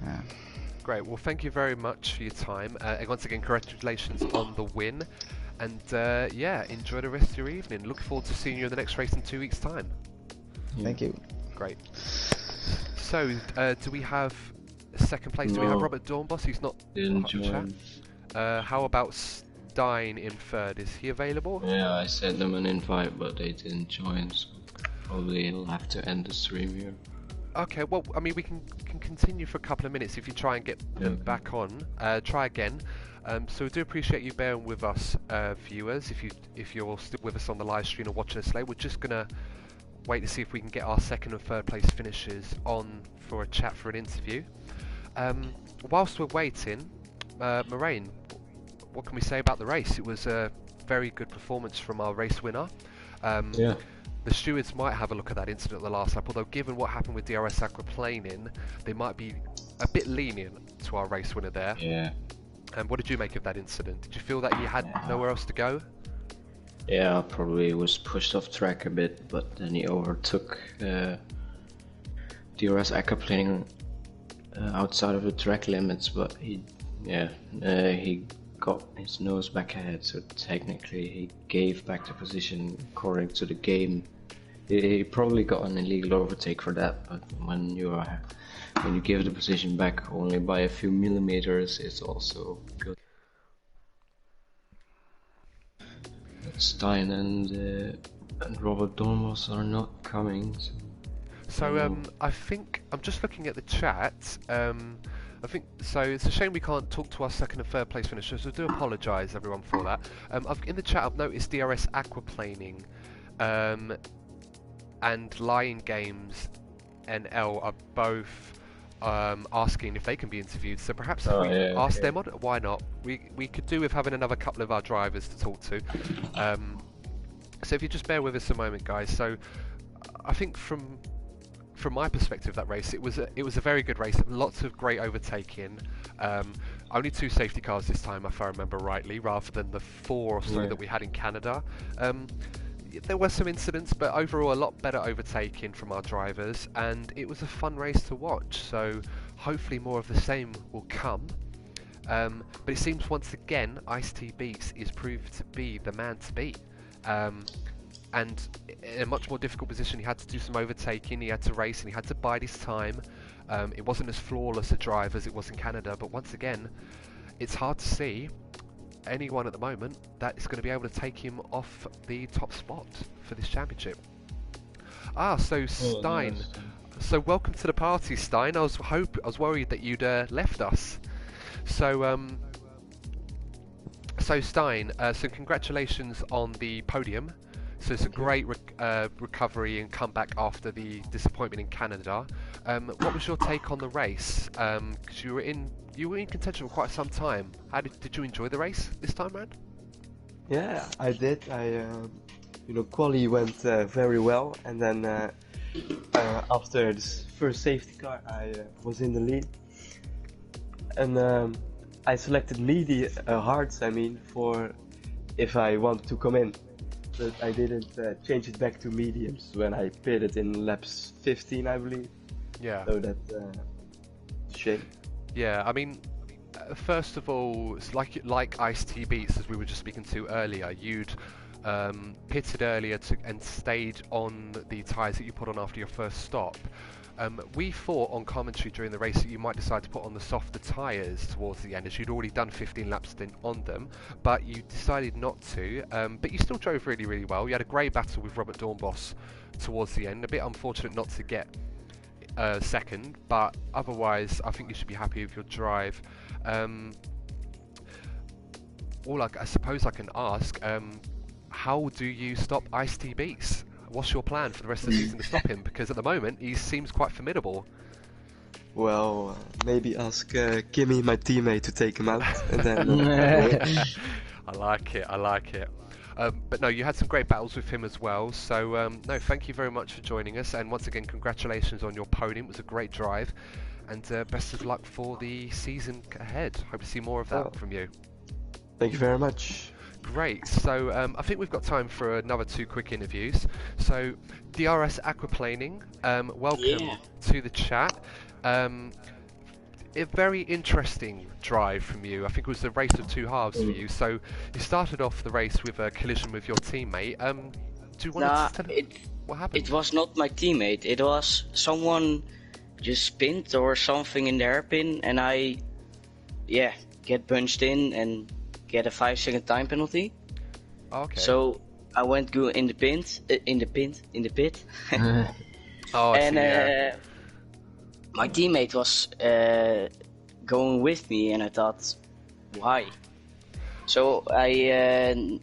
Yeah. Great. Well, thank you very much for your time. And once again, congratulations on the win. And yeah, enjoy the rest of your evening. Look forward to seeing you in the next race in 2 weeks' time. Thank you. Great. So, do we have second place? Do we have Robert Dornbos? He's not Didn't part of the join. chat. How about Stein in third? Is he available? Yeah, I sent them an invite, but they didn't join, so probably he'll have to end the stream here. Okay, well, I mean, we can continue for a couple of minutes if you try and get them back on. Try again. So we do appreciate you bearing with us, viewers. If you're still with us on the live stream or watching us later, we're just gonna wait to see if we can get our second and third place finishers on for a chat for an interview. Whilst we're waiting, Moraine, what can we say about the race? It was a very good performance from our race winner. Yeah. The stewards might have a look at that incident at the last lap, although given what happened with DRS aquaplaning, they might be a bit lenient to our race winner there. Yeah. And what did you make of that incident? Did you feel that you had nowhere else to go? Yeah, probably was pushed off track a bit, but then he overtook DRS aquaplaning outside of the track limits, but he got his nose back ahead, so technically he gave back the position according to the game. He probably got an illegal overtake for that, but when you give the position back only by a few millimeters, it's also good. Stein and Robert Dormos are not coming. So I think I'm just looking at the chat. I think so. It's a shame we can't talk to our second and third place finishers. So I do apologise everyone for that. In the chat I've noticed DRS aquaplaning and Lion Games NL are both asking if they can be interviewed. So perhaps if we ask them on, why not? We could do with having another couple of our drivers to talk to. So if you just bear with us a moment, guys. So I think from from my perspective, that race, it was a very good race. Lots of great overtaking. Only 2 safety cars this time, if I remember rightly, rather than the 4 or so Yeah. that we had in Canada. There were some incidents, but overall a lot better overtaking from our drivers, and it was a fun race to watch. So hopefully more of the same will come. But it seems once again Ice-T Beats is proved to be the man to beat. And in a much more difficult position, he had to do some overtaking, he had to race, and he had to bide his time. It wasn't as flawless a drive as it was in Canada, but once again, it's hard to see anyone at the moment that is going to be able to take him off the top spot for this championship. So Stein, nice. so welcome to the party, Stein. I was worried that you'd left us. So Stein, so congratulations on the podium. So it's a great recovery and comeback after the disappointment in Canada. What was your take on the race? Because you were in contention for quite some time. How did you enjoy the race this time round? Yeah, I did. Quali went very well, and then after this first safety car, I was in the lead, and I selected hards. For if I want to come in, but I didn't change it back to mediums when I pitted in laps 15, I believe. Yeah. So that's a shame. Yeah, I mean, first of all, it's like Ice-T Beats, as we were just speaking to earlier. You'd pitted earlier and stayed on the tyres that you put on after your first stop. We thought on commentary during the race that you might decide to put on the softer tyres towards the end, as you'd already done 15 laps on them, but you decided not to. But you still drove really, really well. You had a great battle with Robert Dornbos towards the end. A bit unfortunate not to get second, but otherwise I think you should be happy with your drive. I suppose I can ask, how do you stop Ice-T Beats? What's your plan for the rest of the season to stop him? Because at the moment he seems quite formidable. Well, maybe ask Kimmy, my teammate, to take him out, and then. I like it. But no, you had some great battles with him as well. So no, thank you very much for joining us, and once again, congratulations on your podium. It was a great drive, and best of luck for the season ahead. Hope to see more of that from you. Thank you very much. Great. So I think we've got time for another 2 quick interviews. So DRS Aquaplaning, welcome to the chat. A very interesting drive from you. I think it was the race of 2 halves for you. So you started off the race with a collision with your teammate. Do you want to tell what happened? It was not my teammate. It was someone just spinned or something in the hairpin, and I, get punched in and get a 5-second time penalty. Okay. So I went go in the pit. And my teammate was going with me, and I thought, why? So I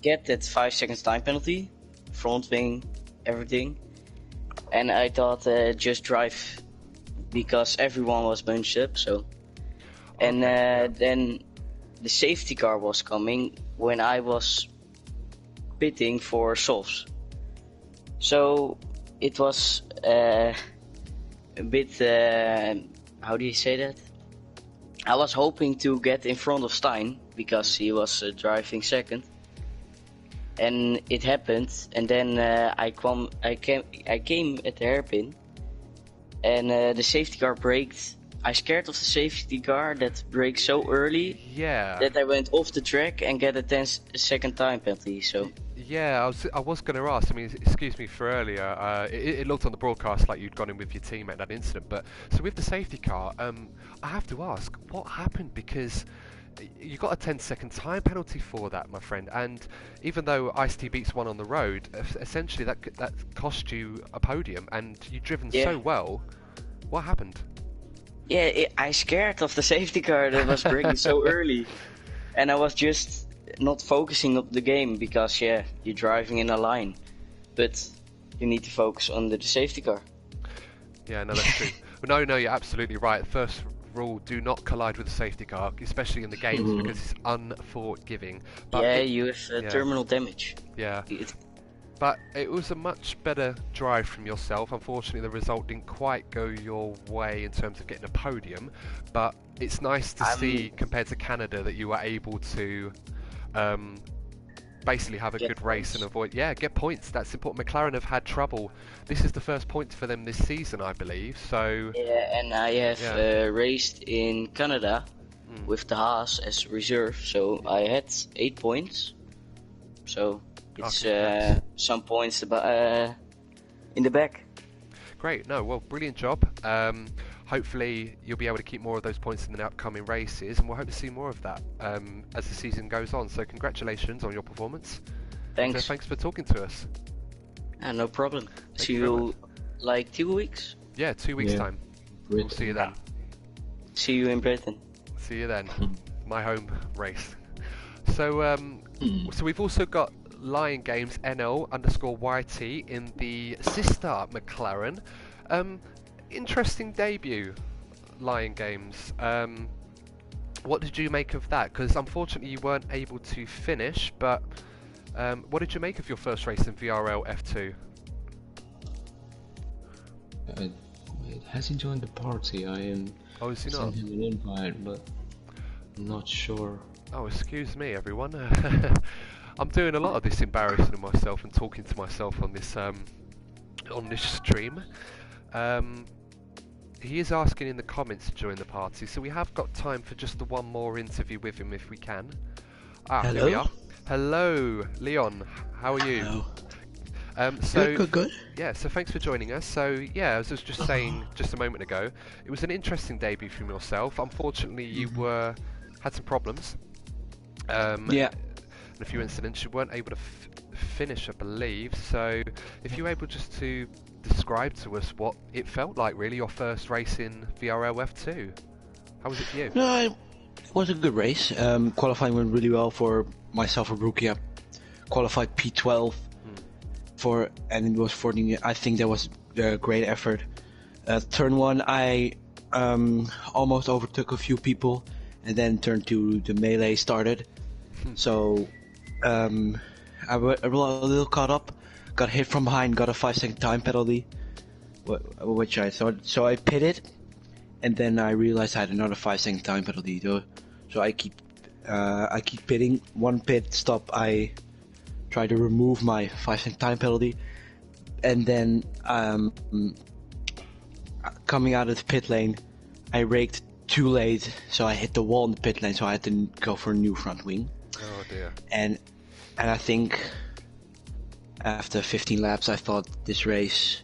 get that 5 seconds time penalty, front wing, everything, and I thought just drive because everyone was bunched up. So, and then the safety car was coming when I was pitting for softs. So it was a bit, how do you say that? I was hoping to get in front of Stein because he was driving second, and it happened. And then I came at the hairpin, and the safety car braked. I scared of the safety car that braked so early that I went off the track and get a 10-second time penalty. So yeah, I was going to ask. I mean, excuse me for earlier. It looked on the broadcast like you'd gone in with your teammate in that incident. But so with the safety car, I have to ask, what happened? Because you got a 10-second time penalty for that, my friend. And even though Ice-T Beats won on the road, essentially that cost you a podium, and you'd driven so well. What happened? Yeah, I scared of the safety car that was braking so early, and I was just not focusing on the game because you're driving in a line, but you need to focus on the safety car. Yeah, no, that's true. No, you're absolutely right. First rule: do not collide with the safety car, especially in the games, because it's unforgiving. But you have terminal damage. Yeah. But it was a much better drive from yourself. Unfortunately, the result didn't quite go your way in terms of getting a podium. But it's nice to see, compared to Canada, that you were able to basically have a Get good race and points. avoid, get points. That's important. McLaren have had trouble. This is the first point for them this season, I believe. So Yeah, and I have Yeah. raced in Canada with the Haas as reserve, so I had 8 points. So it's congrats. some points in the back. Great. No, well, brilliant job. Hopefully you'll be able to keep more of those points in the upcoming races, and we'll hope to see more of that as the season goes on. So congratulations on your performance. And, Thanks. thanks for talking to us. No problem. See you very you like 2 weeks. Yeah, 2 weeks Yeah. time. We'll Britain. see you then. See you in Britain. See you then. My home race. So so we've also got Lion Games NL_YT in the sister McLaren. Interesting debut, Lion Games. What did you make of that? Because unfortunately you weren't able to finish, but what did you make of your first race in VRL F2? Wait, has he joined the party? I am Oh, is he sent not? him an invite, but I'm not sure. Oh, excuse me, everyone. I'm doing a lot of this embarrassing myself and talking to myself on this stream. He is asking in the comments to join the party, so we have got time for just the one more interview with him if we can. Here we Hello? are. Hello, Leon. How are you? Hello. So Good. yeah, so thanks for joining us. So yeah, as I was just saying just a moment ago, it was an interesting debut from yourself. Unfortunately, you had some problems. Yeah. And a few incidents. You weren't able to finish, I believe. So if you're able just to describe to us what it felt like, really, your first race in VRL F2. How was it for you? No, it was a good race. Qualifying went really well for myself and rookie. I qualified P12 and it was 14. I think that was a great effort. Turn 1, I almost overtook a few people, and then turn 2, the melee started. So I was a little caught up, got hit from behind, got a 5-second time penalty, which I thought. So I pitted, and then I realized I had another 5-second time penalty. So I keep pitting. One pit stop, I try to remove my 5-second time penalty, and then coming out of the pit lane, I raked too late, so I hit the wall in the pit lane, so I had to go for a new front wing. Oh dear. And I think after 15 laps, I thought this race,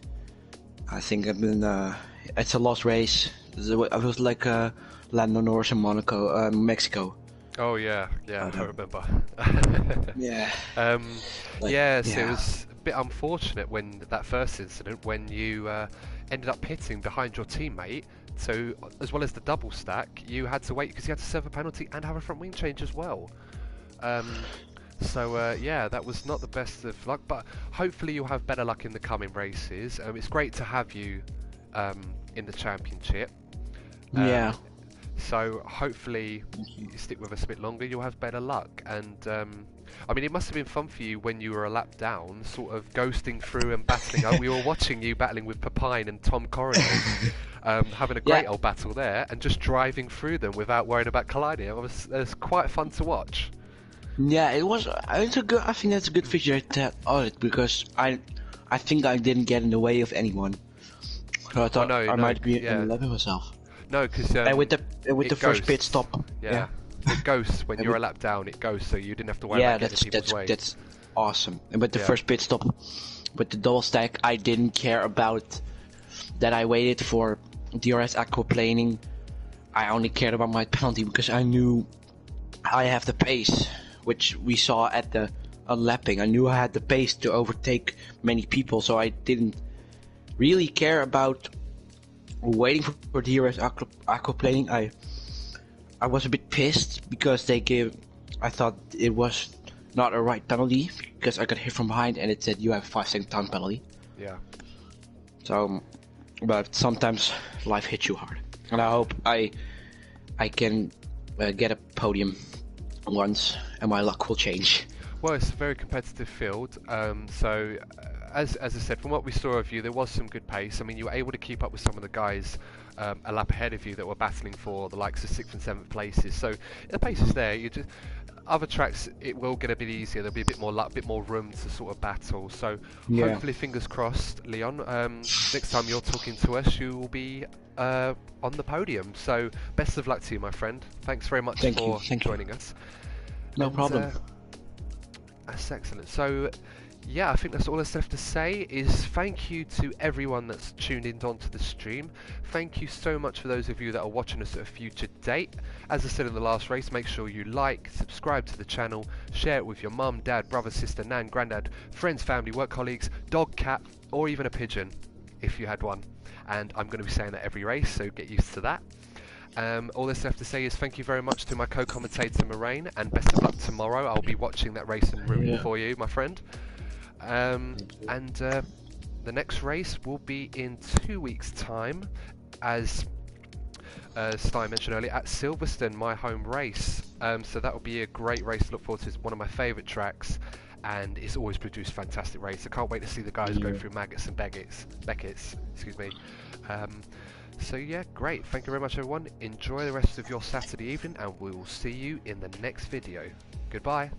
I think I've been, it's a lost race. It was like Lando Norris in Mexico. Oh yeah, I remember. Yeah. Yes, it was a bit unfortunate when that first incident, when you ended up pitting behind your teammate. So as well as the double stack, you had to wait because you had to serve a penalty and have a front wing change as well. Yeah, that was not the best of luck, but hopefully you'll have better luck in the coming races. It's great to have you in the championship. Yeah. So hopefully you stick with us a bit longer, you'll have better luck. And I mean, it must have been fun for you when you were a lap down, sort of ghosting through and battling. We were watching you battling with Pepine and Tom Corrigan, having a great old battle there, and just driving through them without worrying about colliding. It was quite fun to watch. Yeah, it was. It's a good. I think that's a good feature on it, because I think I didn't get in the way of anyone. So I thought I might be in the myself. No, because and with the first pit stop. Yeah. It ghosts when you're a lap down. It goes, so you didn't have to worry about getting people's way. That's awesome. And with the first pit stop, with the double stack, I didn't care about that. I waited for DRS aquaplaning. I only cared about my penalty because I knew I have the pace, which we saw at the unlapping. I knew I had the pace to overtake many people, so I didn't really care about waiting for DRS aquaplaning. I was a bit pissed because I thought it was not a right penalty because I got hit from behind and it said you have a 5-second time penalty. Yeah. So, but sometimes life hits you hard, and I hope I can get a podium once, and my luck will change. Well, it's a very competitive field. As I said, from what we saw of you, there was some good pace. I mean, you were able to keep up with some of the guys a lap ahead of you that were battling for the likes of 6th and 7th places. So the pace is there. You just other tracks, it will get a bit easier. There'll be a bit more luck, a bit more room to sort of battle. So Yeah. hopefully, fingers crossed, Leon. Next time you're talking to us, you will be on the podium. So best of luck to you, my friend. Thanks very much Thank for you. joining us. No problem. That's excellent. So, yeah, I think that's all that's left to say is thank you to everyone that's tuned in onto the stream. Thank you so much for those of you that are watching us at a future date. As I said in the last race, make sure you like, subscribe to the channel, share it with your mum, dad, brother, sister, nan, granddad, friends, family, work colleagues, dog, cat, or even a pigeon, if you had one. And I'm going to be saying that every race, so get used to that. All that's left to say is thank you very much to my co-commentator Moraine, and best of luck tomorrow. I'll be watching that race and rooting for you, my friend. The next race will be in 2 weeks' time, as Stein mentioned earlier, at Silverstone, my home race. So that will be a great race to look forward to. It's one of my favourite tracks, and it's always produced fantastic race. I can't wait to see the guys go through Maggots and Beckett's. Excuse me. So yeah, great. Thank you very much, everyone. Enjoy the rest of your Saturday evening, and we will see you in the next video. Goodbye.